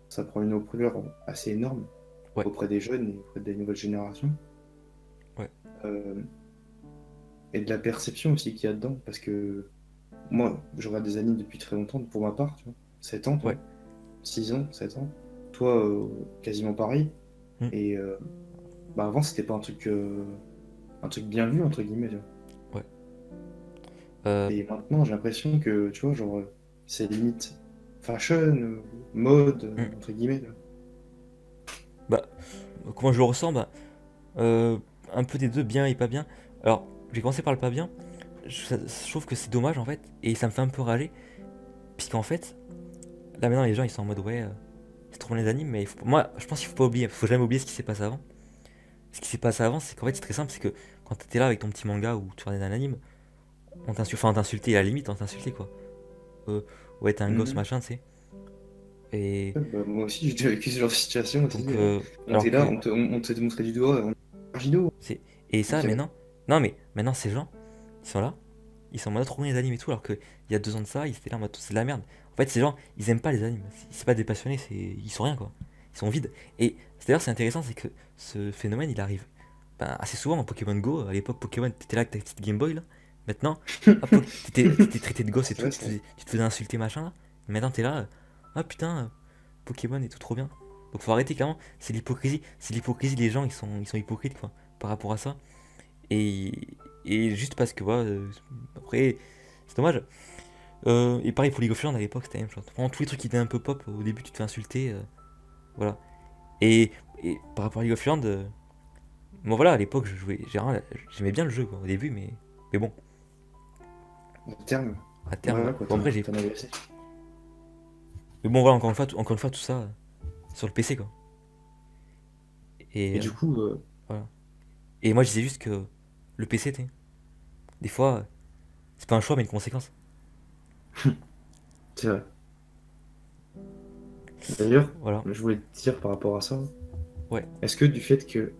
ça prend une ampleur assez énorme ouais, auprès des jeunes et auprès des nouvelles générations. ouais, Euh, et de la perception aussi qu'il y a dedans, parce que moi, je regarde des animes depuis très longtemps, pour ma part, tu vois. 7 ans, toi, ouais. 6 ans, 7 ans. Toi, quasiment pareil. Hmm, Et bah avant, c'était pas un truc bien vu, entre guillemets, tu vois. ouais. Euh, Et maintenant, j'ai l'impression que, tu vois, genre, c'est limite fashion, mode, hmm. entre guillemets, tu vois. Bah, comment je le ressens, bah, euh, un peu des deux, bien et pas bien. Alors, j'ai commencé par le pas bien. Je trouve que c'est dommage en fait, et ça me fait un peu rager, puisqu'en fait, là maintenant les gens ils sont en mode ouais, c'est trop bien les animes, mais moi je pense qu'il faut pas oublier, faut jamais oublier ce qui s'est passé avant. Ce qui s'est passé avant, c'est qu'en fait, c'est très simple, c'est que quand t'étais là avec ton petit manga ou tu regardais un anime, on t'insultait, à la limite, on t'insultait quoi. Euh, ouais, t'es un gosse, Mhm. machin, tu sais. Et Ouais, bah, moi aussi, j'ai déjà vécu ce genre de situation aussi. donc, On alors était là, que, on te montrait du doigt, on Margino. c'est. Et ça, Ok, ouais. maintenant, non, mais maintenant, ces gens, ils sont là, ils sont en mode trop bien les animes et tout, alors qu'il y a 2 ans de ça, ils étaient là en mode c'est de la merde. En fait, ces gens, ils aiment pas les animes. C'est pas des passionnés, ils sont rien quoi. Ils sont vides. Et d'ailleurs, c'est intéressant, c'est que ce phénomène, il arrive ben, assez souvent dans Pokémon Go. À l'époque, Pokémon, t'étais là avec ta petite Game Boy là. Maintenant, hop, t'étais traité de gosse et C'est tout, vrai, ça. tu te faisais insulter machin là. Maintenant, t'es là, ah putain, Pokémon et tout trop bien. Donc faut arrêter clairement, c'est l'hypocrisie. C'est l'hypocrisie, les gens ils sont hypocrites quoi, par rapport à ça. Et, et juste parce que voilà, après, c'est dommage. Et pareil pour League of Legends à l'époque, c'était la même chose. Vraiment, tous les trucs qui étaient un peu pop, au début tu te fais insulter, voilà. Et, et par rapport à League of Legends, bon voilà, à l'époque j'aimais bien le jeu quoi, au début, mais bon, À terme, à terme, voilà quoi, bon après t'en avais assez. mais bon voilà, encore une fois tout ça sur le PC quoi. Et Et du coup, voilà. Et moi je disais juste que le PC, des fois, c'est pas un choix mais une conséquence. c'est vrai. D'ailleurs, Voilà, je voulais te dire par rapport à ça, ouais. est-ce que du fait que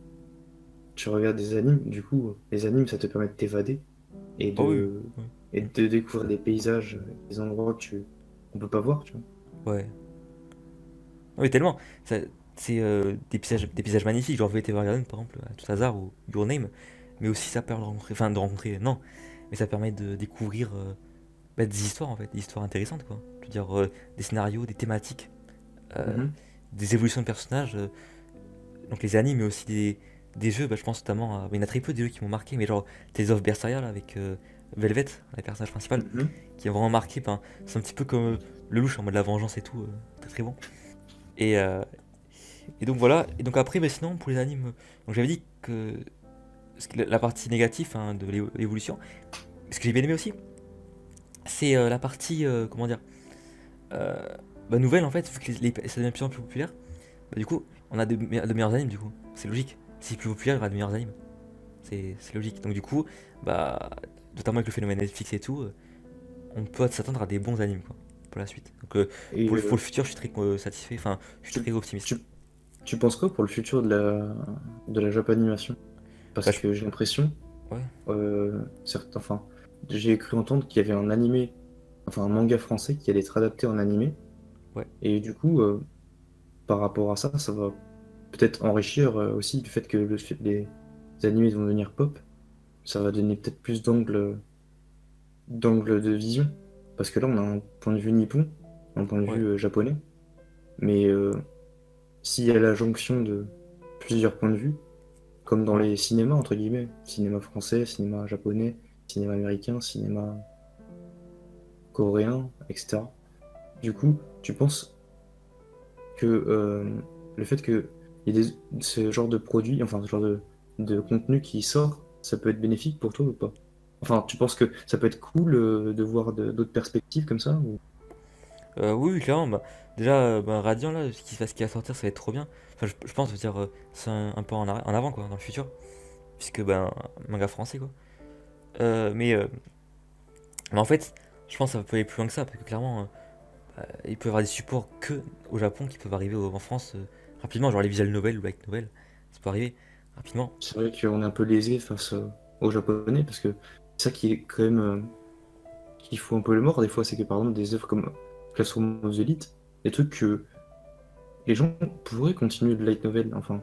tu regardes des animes, du coup, les animes, ça te permet de t'évader et Oh oui, de, oui, et oui. de découvrir des paysages, des endroits qu'on peut pas voir, tu vois. Ouais. Oui, tellement. C'est des paysages magnifiques, genre VT Garden par exemple, à tout hasard, ou Your Name. Mais aussi ça permet de rencontrer, enfin de rencontrer, non, mais ça permet de découvrir bah, des histoires en fait, des histoires intéressantes quoi. Je veux dire, des scénarios, des thématiques, euh, Mhm. des évolutions de personnages, donc les animes, mais aussi des jeux, bah, je pense notamment à. Il y en a très peu des jeux qui m'ont marqué, mais genre Tales of Berseria là, avec Velvet, la personnage principale, Mhm. qui est vraiment marqué. Ben, c'est un petit peu comme Lelouch en mode la vengeance et tout, très très bon. Et, euh, et donc voilà. Et donc après, ben, sinon pour les animes, donc j'avais dit que la partie négative hein, de l'évolution, ce que j'ai bien aimé aussi, c'est la partie comment dire, euh, bah, nouvelle en fait, vu que ça devient de plus en plus populaire. Bah, du coup, on a de meilleurs animes du coup. C'est logique. Si c'est plus populaire, il y aura de meilleurs animes. C'est logique. Donc du coup, bah, notamment avec le phénomène Netflix et tout, on peut s'attendre à des bons animes quoi, pour la suite. Donc Et pour le futur, je suis très satisfait. Enfin, je suis tu, très optimiste. tu, tu penses quoi pour le futur de la Japanimation? Bah, Parce que j'ai l'impression, ouais, enfin, j'ai cru entendre qu'il y avait un animé, enfin un manga français qui allait être adapté en animé. ouais, Et du coup, par rapport à ça, ça va peut-être enrichir aussi le fait que les animés vont devenir pop. Ça va donner peut-être plus d'angle de vision. Parce que là, on a un point de vue nippon, un point de ouais, vue japonais. Mais s'il y a la jonction de plusieurs points de vue, comme dans ouais. les cinémas, entre guillemets, cinéma français, cinéma japonais, cinéma américain, cinéma coréen, etc. Du coup, tu penses que le fait que il y ait ce genre de produit, enfin ce genre de contenu qui sort, ça peut être bénéfique pour toi ou pas? Enfin, tu penses que ça peut être cool de voir d'autres perspectives comme ça ou... Oui, oui, clairement. Bah, déjà, bah, Radiant là, ce qui va sortir, ça va être trop bien. Enfin, je pense, je veux dire, c'est un peu en avant quoi, dans le futur, puisque ben, un manga français quoi. Euh, mais, euh, mais en fait, je pense que ça peut aller plus loin que ça, parce que clairement. Il peut y avoir des supports que au Japon qui peuvent arriver en France rapidement, genre les visual novels ou light novels, ça peut arriver rapidement. C'est vrai qu'on est un peu lésé face aux Japonais parce que c'est ça qui est quand même qui fout un peu le mort des fois, c'est que par exemple des œuvres comme Classroom of the Elite, des trucs que les gens pourraient continuer de light novel, enfin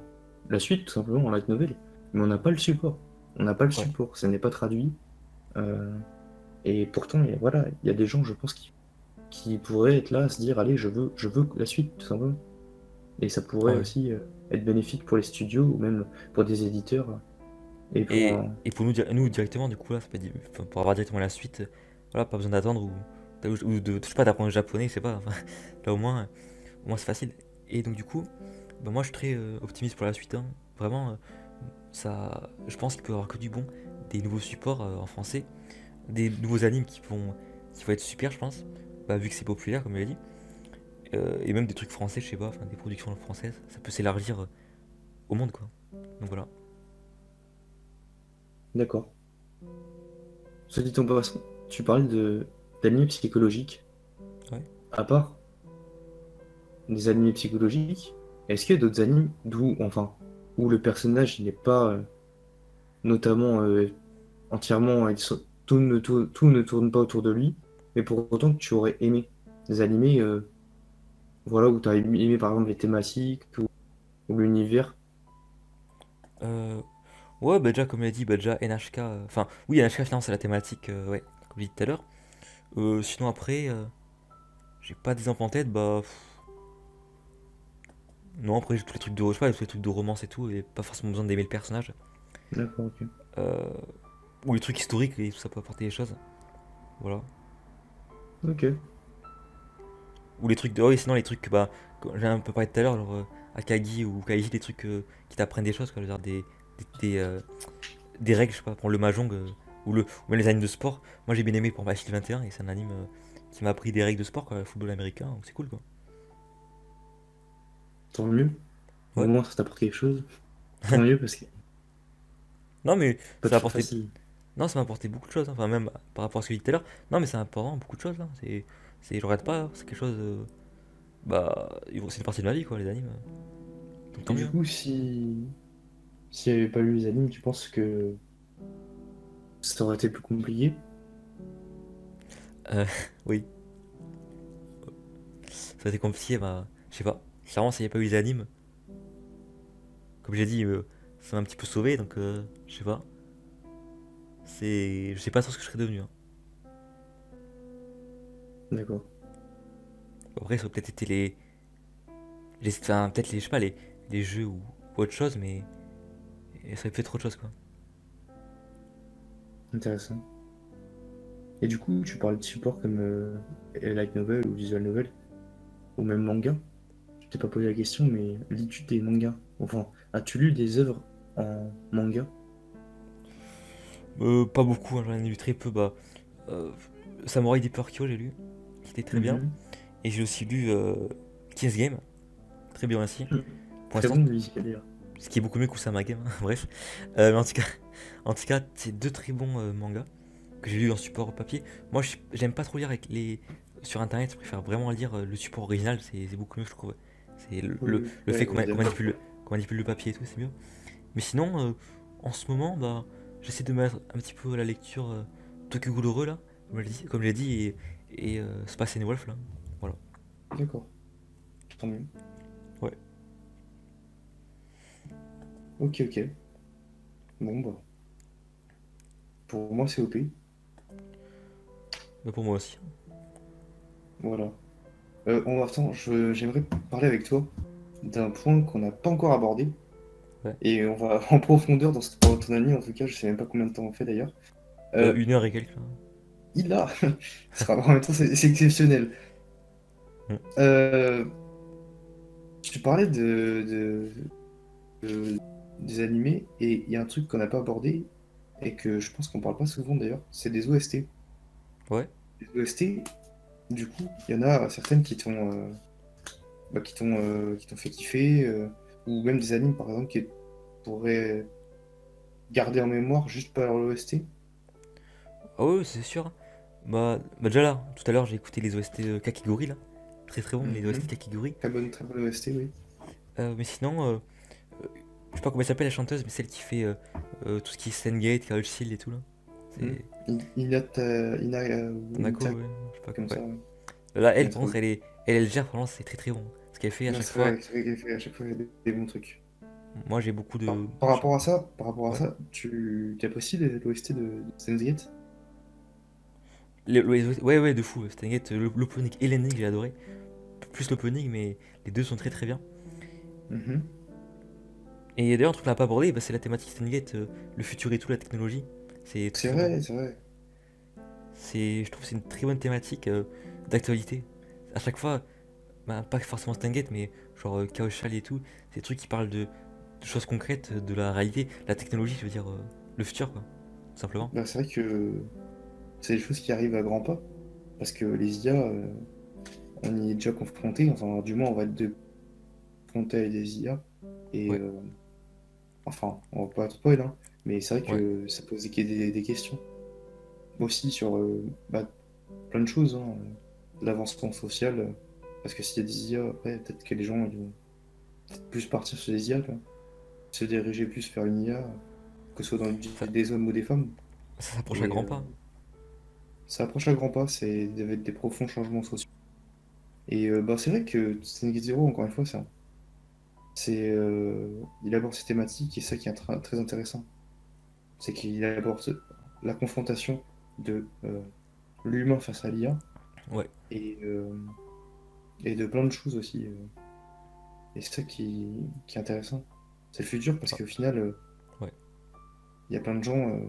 la suite tout simplement en light novel, mais on n'a pas le support. On n'a pas le Ouais. support, ça n'est pas traduit. euh, et pourtant, voilà, il y a des gens, je pense, qui pourraient être là à se dire, allez, je veux la suite, tout simplement. Et ça pourrait Ouais. aussi être bénéfique pour les studios ou même pour des éditeurs et pour Et pour nous, nous directement, du coup, là, ça peut être, enfin, pour avoir directement la suite, voilà, pas besoin d'attendre ou de, je sais pas, d'apprendre le japonais, c'est pas, enfin, là au moins c'est facile. Et donc, du coup, bah, moi je suis très optimiste pour la suite, hein. Vraiment, ça, je pense qu'il peut y avoir que du bon, des nouveaux supports en français, des nouveaux animes qui vont être super, je pense, bah, vu que c'est populaire, comme je l'ai dit. Et même des trucs français, je sais pas, enfin des productions françaises, ça peut s'élargir au monde quoi. Donc voilà. d'accord. Ce dit en passant, tu parlais d'animés psychologiques. Ouais. À part des animés psychologiques, est-ce qu'il y a d'autres animes où le personnage il n'est pas notamment entièrement, tout ne tourne pas autour de lui, mais pour autant que tu aurais aimé des animés, voilà, où tu as aimé par exemple les thématiques ou l'univers. Euh, ouais, bah déjà comme il a dit, bah déjà NHK, enfin oui NHK finalement c'est la thématique, ouais, comme j'ai dit tout à l'heure. Sinon après, j'ai pas d'exemple en tête, bah non après j'ai tous les trucs de, je sais pas, tous les trucs de romance et tout, et pas forcément besoin d'aimer le personnage. D'accord, ok. Euh, ou les trucs historiques et tout ça peut apporter des choses, voilà. Ok. Ou les trucs de, oh, oui sinon les trucs, bah comme j'ai un peu parlé tout à l'heure, genre Akagi ou Kaiji, des trucs qui t'apprennent des choses, quoi, genre des règles, je sais pas, pour le Mahjong ou même les animes de sport. Moi j'ai bien aimé pour Machine 21 et c'est un anime qui m'a appris des règles de sport, quoi, le football américain, donc c'est cool quoi. Tant mieux. Au Ouais. moins ça t'apporte quelque chose. Tant mieux parce que Non mais pas ça m'a toujours apporté. facile. Non, ça m'a apporté beaucoup de choses, hein. Enfin même par rapport à ce que j'ai dit tout à l'heure. Non mais ça m'apporte vraiment beaucoup de choses là. Je regrette pas, c'est quelque chose. Bah, c'est une partie de ma vie quoi, les animes. Donc Et tant mieux, du hein. coup, s'il n'y avait pas eu les animes, tu penses que ça aurait été plus compliqué? Euh, oui, ça a été compliqué, bah, je sais pas. Clairement, s'il n'y avait pas eu les animes, comme j'ai dit, ça m'a un petit peu sauvé, donc je sais pas. Je sais pas sur ce que je serais devenu, hein. D'accord. Après, ça aurait peut-être été enfin, peut-être je sais pas, les jeux ou autre chose, mais ça aurait pu être autre chose quoi. Intéressant. Et du coup, tu parlais de support comme light novel ou visual novel, ou même manga. Je t'ai pas posé la question, mais lis-tu des mangas? Enfin, as-tu lu des œuvres en manga? Pas beaucoup, hein, j'en ai lu très peu. Euh, Samurai Deeper Kyo, j'ai lu, qui était très bien. Mhm. Et j'ai aussi lu Kiss Game, très bien aussi. Pour Très l'instant, bon, lui, d'ailleurs. ce qui est beaucoup mieux qu'Usama Game, hein, bref. Mais en tout cas, c'est deux très bons mangas que j'ai lu en support papier. Moi, j'aime pas trop lire avec les sur internet, je préfère vraiment lire le support original, c'est beaucoup mieux, je trouve. C'est Oui, oui, le fait ouais, on est d'accord. qu'on manipule le papier et tout, c'est mieux. Mais sinon, en ce moment, j'essaie de mettre un petit peu à la lecture Tokyo Ghoul là, comme je l'ai dit, Space and Wolf là. Voilà. D'accord, tant mieux. Ouais. Ok, ok. Bon, bah, pour moi, c'est OP. Mais pour moi aussi. Voilà. Attends, j'aimerais parler avec toi d'un point qu'on n'a pas encore abordé. Ouais. Et on va en profondeur dans cette parole en tout cas, je sais même pas combien de temps on fait d'ailleurs. Euh, 1 heure et quelques là. il a, en même temps, c'est exceptionnel. Mm. Euh, tu parlais des animés, et il y a un truc qu'on n'a pas abordé, et que je pense qu'on parle pas souvent d'ailleurs, c'est des OST. Ouais. Les OST, du coup, il y en a certaines qui t'ont fait kiffer, ou même des animes par exemple qui pourraient garder en mémoire juste par leur OST. Ah ouais, c'est sûr. Déjà là, tout à l'heure j'ai écouté les OST Kakigori là. Très très bon les OST Mhm. Kakigori. Très bonne OST, oui. Mais sinon, je sais pas comment elle s'appelle la chanteuse, mais celle qui fait tout ce qui est Stengate, Carol Shield et tout là. Mhm. C'est Tanako, Inita, ouais, je sais pas comme quoi. ça, Ouais. ouais. Là, elle, par Inata, contre, oui. elle gère, franchement, c'est très très bon. Ce qu'elle fait à Non, chaque fois, c'est vrai qu'elle fait à chaque fois des bons trucs. moi j'ai beaucoup de. Par rapport à Ouais. ça, tu apprécies l'OST de Steins Gate? Ouais, ouais, de fou. Stengate, l'opening et l'ending, j'ai adoré. Plus l'opening, mais les deux sont très très bien. Mhm. Et d'ailleurs, un truc qu'on n'a pas abordé, c'est la thématique Stengate, le futur et tout, la technologie. C'est très C'est très beau. vrai, c'est vrai. Je trouve que c'est une très bonne thématique d'actualité. À chaque fois, pas forcément Stengate, mais genre Chaos et tout, c'est des trucs qui parlent de choses concrètes, de la réalité, la technologie, je veux dire, le futur, quoi, tout simplement. Bah, c'est vrai que c'est des choses qui arrivent à grands pas, parce que les IA, on y est déjà confronté, enfin, du moins, on va être confronté à des IA, et Ouais, enfin, on va pas trop spoil, hein, mais c'est vrai ouais, que ça pose des questions aussi sur plein de choses, hein, l'avancement social, parce que s'il y a des IA, après, peut-être que les gens ils vont peut-être plus partir sur des IA, quoi, se diriger plus vers une IA, que ce soit ça, des hommes ou des femmes, ça s'approche à et grands pas. ça approche à grands pas, c'est avec des profonds changements sociaux. Et c'est vrai que Steins Zero, encore une fois, il aborde ces thématiques et ça qui est très intéressant. C'est qu'il aborde la confrontation de l'humain face à l'IA Ouais, et, et de plein de choses aussi. Et c'est ça qui est intéressant. C'est le futur parce ah, qu'au final, ouais, il y a plein de gens,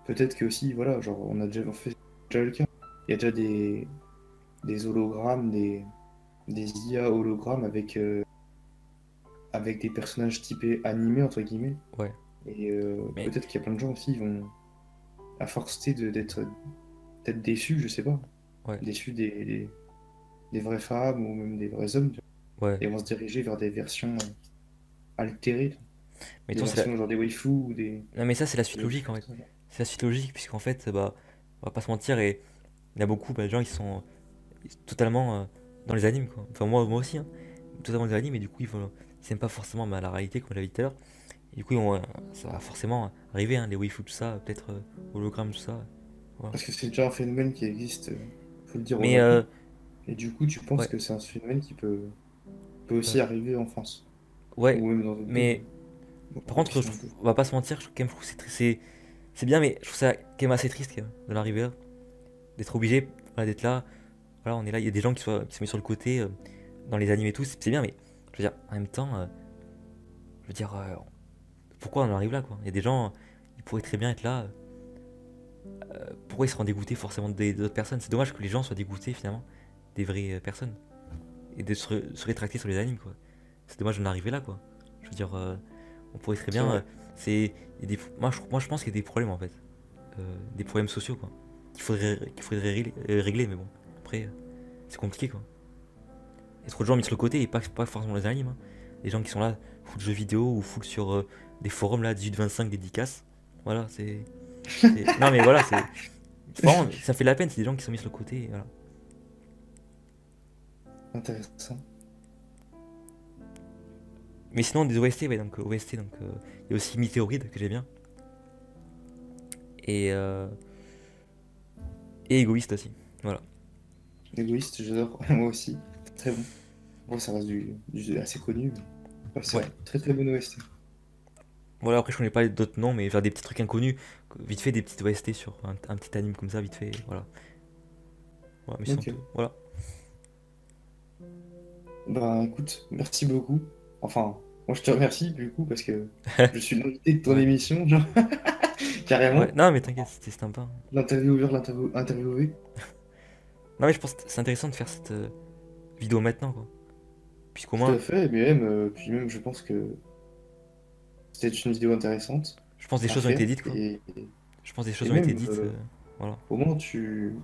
peut-être que aussi, voilà, genre, on fait déjà le cas. Il y a déjà des hologrammes, des IA hologrammes avec des personnages typés animés, entre guillemets. ouais. Et Mais peut-être qu'il y a plein de gens aussi, ils vont, à force d'être peut-être déçus, je sais pas, ouais, déçus des vraies femmes ou même des vrais hommes, tu vois, ouais. et vont se diriger vers des versions altérées, Mais des toi, versions genre des waifus ou non, mais ça c'est la suite des logique choses en comme fait. ça, genre. C'est la suite logique puisqu'en fait, on va pas se mentir et il y a beaucoup de gens qui sont totalement dans les animes quoi. Enfin moi aussi, hein, totalement dans les animes et du coup ils aiment pas forcément la réalité comme je l'avais dit tout à l'heure. Et du coup ça va forcément arriver, hein, les waifus tout ça, peut-être hologrammes tout ça. Voilà. Parce que c'est déjà un phénomène qui existe, faut le dire au Mais Japon. Et du coup, tu penses ouais, que c'est un phénomène qui peut euh, aussi arriver en France, ouais, ou même dans d'autres pays, mais hein. Donc on par s'en contre, fiche un peu. on va pas se mentir, quand même, je trouve que c'est bien, mais je trouve ça quand même assez triste quand même, de l'arriver là, d'être obligé, voilà, d'être là. Voilà, on est là, il y a des gens qui sont mis sur le côté dans les animés et tout, c'est bien, mais je veux dire, en même temps, je veux dire, pourquoi on en arrive là quoi? Il y a des gens, ils pourraient très bien être là, pourquoi ils seront dégoûtés forcément d'autres personnes? C'est dommage que les gens soient dégoûtés finalement des vraies personnes et de se rétracter sur les animes, quoi. C'est dommage d'en arriver là, quoi. Je veux dire, on pourrait très C'est bien. vrai. Moi, je pense qu'il y a des problèmes en fait. Des problèmes sociaux, quoi. Qu'il faudrait régler, mais bon. Après, c'est compliqué, quoi. Il y a trop de gens mis sur le côté et pas forcément les animes, hein. Les gens qui sont là, full jeux vidéo ou full sur des forums là, 18-25 dédicaces. Voilà, non, mais voilà, vraiment, ça fait la peine, c'est des gens qui sont mis sur le côté, voilà. Intéressant. Mais sinon, des OST, ouais, donc OST, donc il y a aussi Météoride que j'aime bien. Et, euh, et Égoïste aussi. Voilà. Égoïste, j'adore. Moi aussi. Très bon. Bon, ça reste assez connu. Mais... ouais, c'est Ouais. vrai. Très très bon OST. Voilà, après je connais pas d'autres noms, mais faire des petits trucs inconnus, vite fait des petites OST sur un petit anime comme ça, vite fait, voilà. Voilà, mais sinon Ok. tout. Voilà. Bah écoute, merci beaucoup. Enfin, moi je te remercie du coup parce que je suis l'invité de ton Ouais. émission, genre, Ouais. carrément. Non, mais t'inquiète, c'était sympa. L'intervieweur, interviewé. Non, mais je pense que c'est intéressant de faire cette vidéo maintenant, quoi. Puisqu'au Tout moins, à fait, mais même, puis même je pense que c'était une vidéo intéressante je pense des à choses ont été faire. dites, quoi. Je pense des Et choses ont été même, dites, voilà. au moins tu...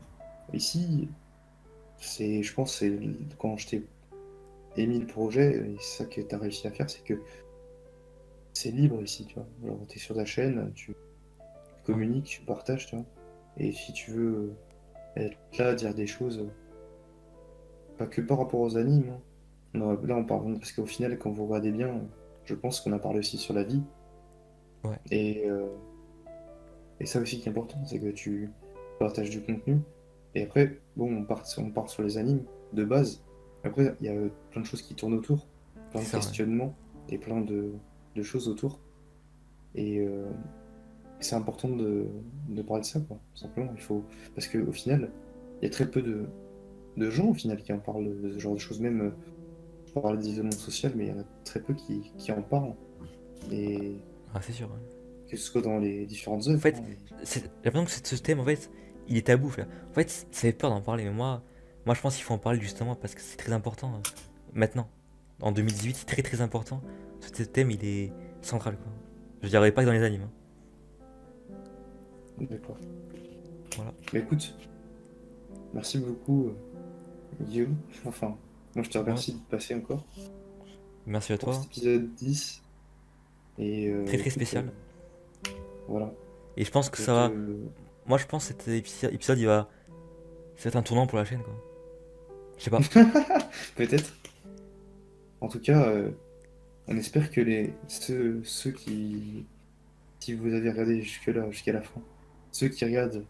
Ici, je pense, quand je t'ai émis le projet, et c'est ça que tu as réussi à faire, c'est que c'est libre ici, tu vois. Alors, tu es sur ta chaîne, tu Ouais. communiques, tu partages, tu vois. Et si tu veux être là, dire des choses, pas que par rapport aux animes, hein. Non, là, on parle, parce qu'au final, quand vous regardez bien, je pense qu'on a parlé aussi sur la vie. Ouais. Et, et ça aussi qui est important, c'est que tu partages du contenu. Et après, bon, on part sur les animes de base. Après, il y a plein de choses qui tournent autour, plein C'est de ça, ouais. questionnements et plein de choses autour. Et c'est important de parler de ça, quoi. Tout simplement, il faut... Parce qu'au final, il y a très peu de gens, au final, qui en parlent de ce genre de choses. Même, je parle d'isolement social, mais il y en a très peu qui en parlent. Et Ah, c'est sûr, ouais. que ce soit dans les différentes En œuvres, fait, hein, j'ai l'impression que ce thème, en fait, il est tabou, frère. En fait, ça fait peur d'en parler, mais moi, je pense qu'il faut en parler justement parce que c'est très important maintenant. En 2018, c'est très très important. Ce thème, il est central, quoi. Je dirais pas que dans les animes, hein. d'accord. Voilà. Bah écoute, merci beaucoup, Guillaume. Enfin, moi je te Ouais. remercie de passer encore Merci à pour toi. cet épisode 10. Et Très très écoute, spécial. voilà. Et je pense que Je ça te... va. Moi, je pense que cet épisode, ça va être un tournant pour la chaîne, quoi. Je sais pas. Peut-être. En tout cas, on espère que ceux qui, si vous avez regardé jusque-là, jusqu'à la fin, ceux qui regardent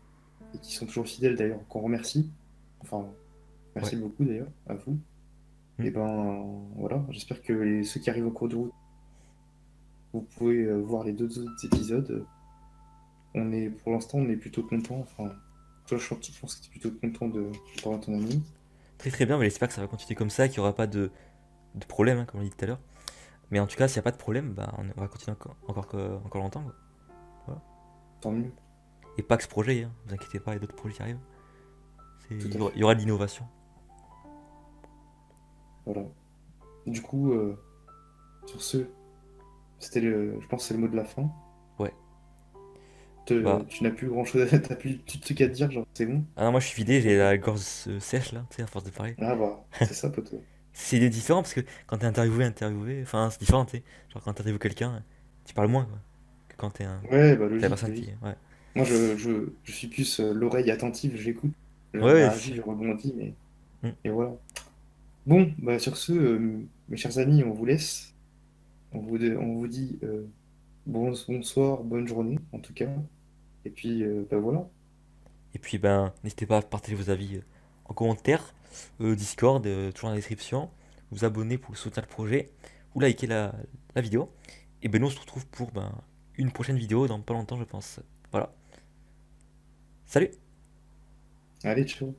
et qui sont toujours fidèles d'ailleurs, qu'on remercie, enfin, Ouais. merci beaucoup d'ailleurs à vous. Hmm. Et ben voilà, j'espère que ceux qui arrivent au cours de route, vous pouvez voir les deux autres épisodes. Pour l'instant, on est plutôt content. Enfin, toi, je pense que tu es plutôt content de parler de ton ami. Très très bien, mais j'espère que ça va continuer comme ça, qu'il n'y aura pas de problème, hein, comme on l'a dit tout à l'heure. Mais en tout cas, s'il n'y a pas de problème, bah, on va continuer encore longtemps, quoi. Voilà. Tant mieux, Et pas que ce projet, hein. Vous inquiétez pas, il y a d'autres projets qui arrivent. tout Il à y aura, il fait. y aura de l'innovation. Voilà. Du coup, sur ce, je pense que c'est le mot de la fin. Ouais. Bah, Tu n'as plus grand-chose t'as plus tout truc à te dire, genre, c'est bon. ah non, moi je suis vidé, j'ai la gorge sèche là, tu sais, à force de parler. Ah bah, c'est ça, poteau. C'est différent parce que quand t'es interviewé, enfin, c'est différent, tu sais. Genre quand t'interviews quelqu'un, tu parles moins, quoi, que quand Ouais, bah t'es la logique, personne qui. logique. Ouais. Moi, je suis plus l'oreille attentive, j'écoute. Je Ouais, ouais, réagis, c'est je sûr. rebondis, mais... Hmm. Et voilà. Bon, bah sur ce, mes chers amis, on vous laisse. On vous dit bonsoir, bonne journée, en tout cas. Et puis, bah voilà. Et puis, ben, n'hésitez pas à partager vos avis en commentaire, Discord, toujours dans la description. Vous abonner pour soutenir le projet, ou liker la vidéo. Et ben, nous on se retrouve pour une prochaine vidéo dans pas longtemps, je pense. Voilà. Salut! Allez, ciao.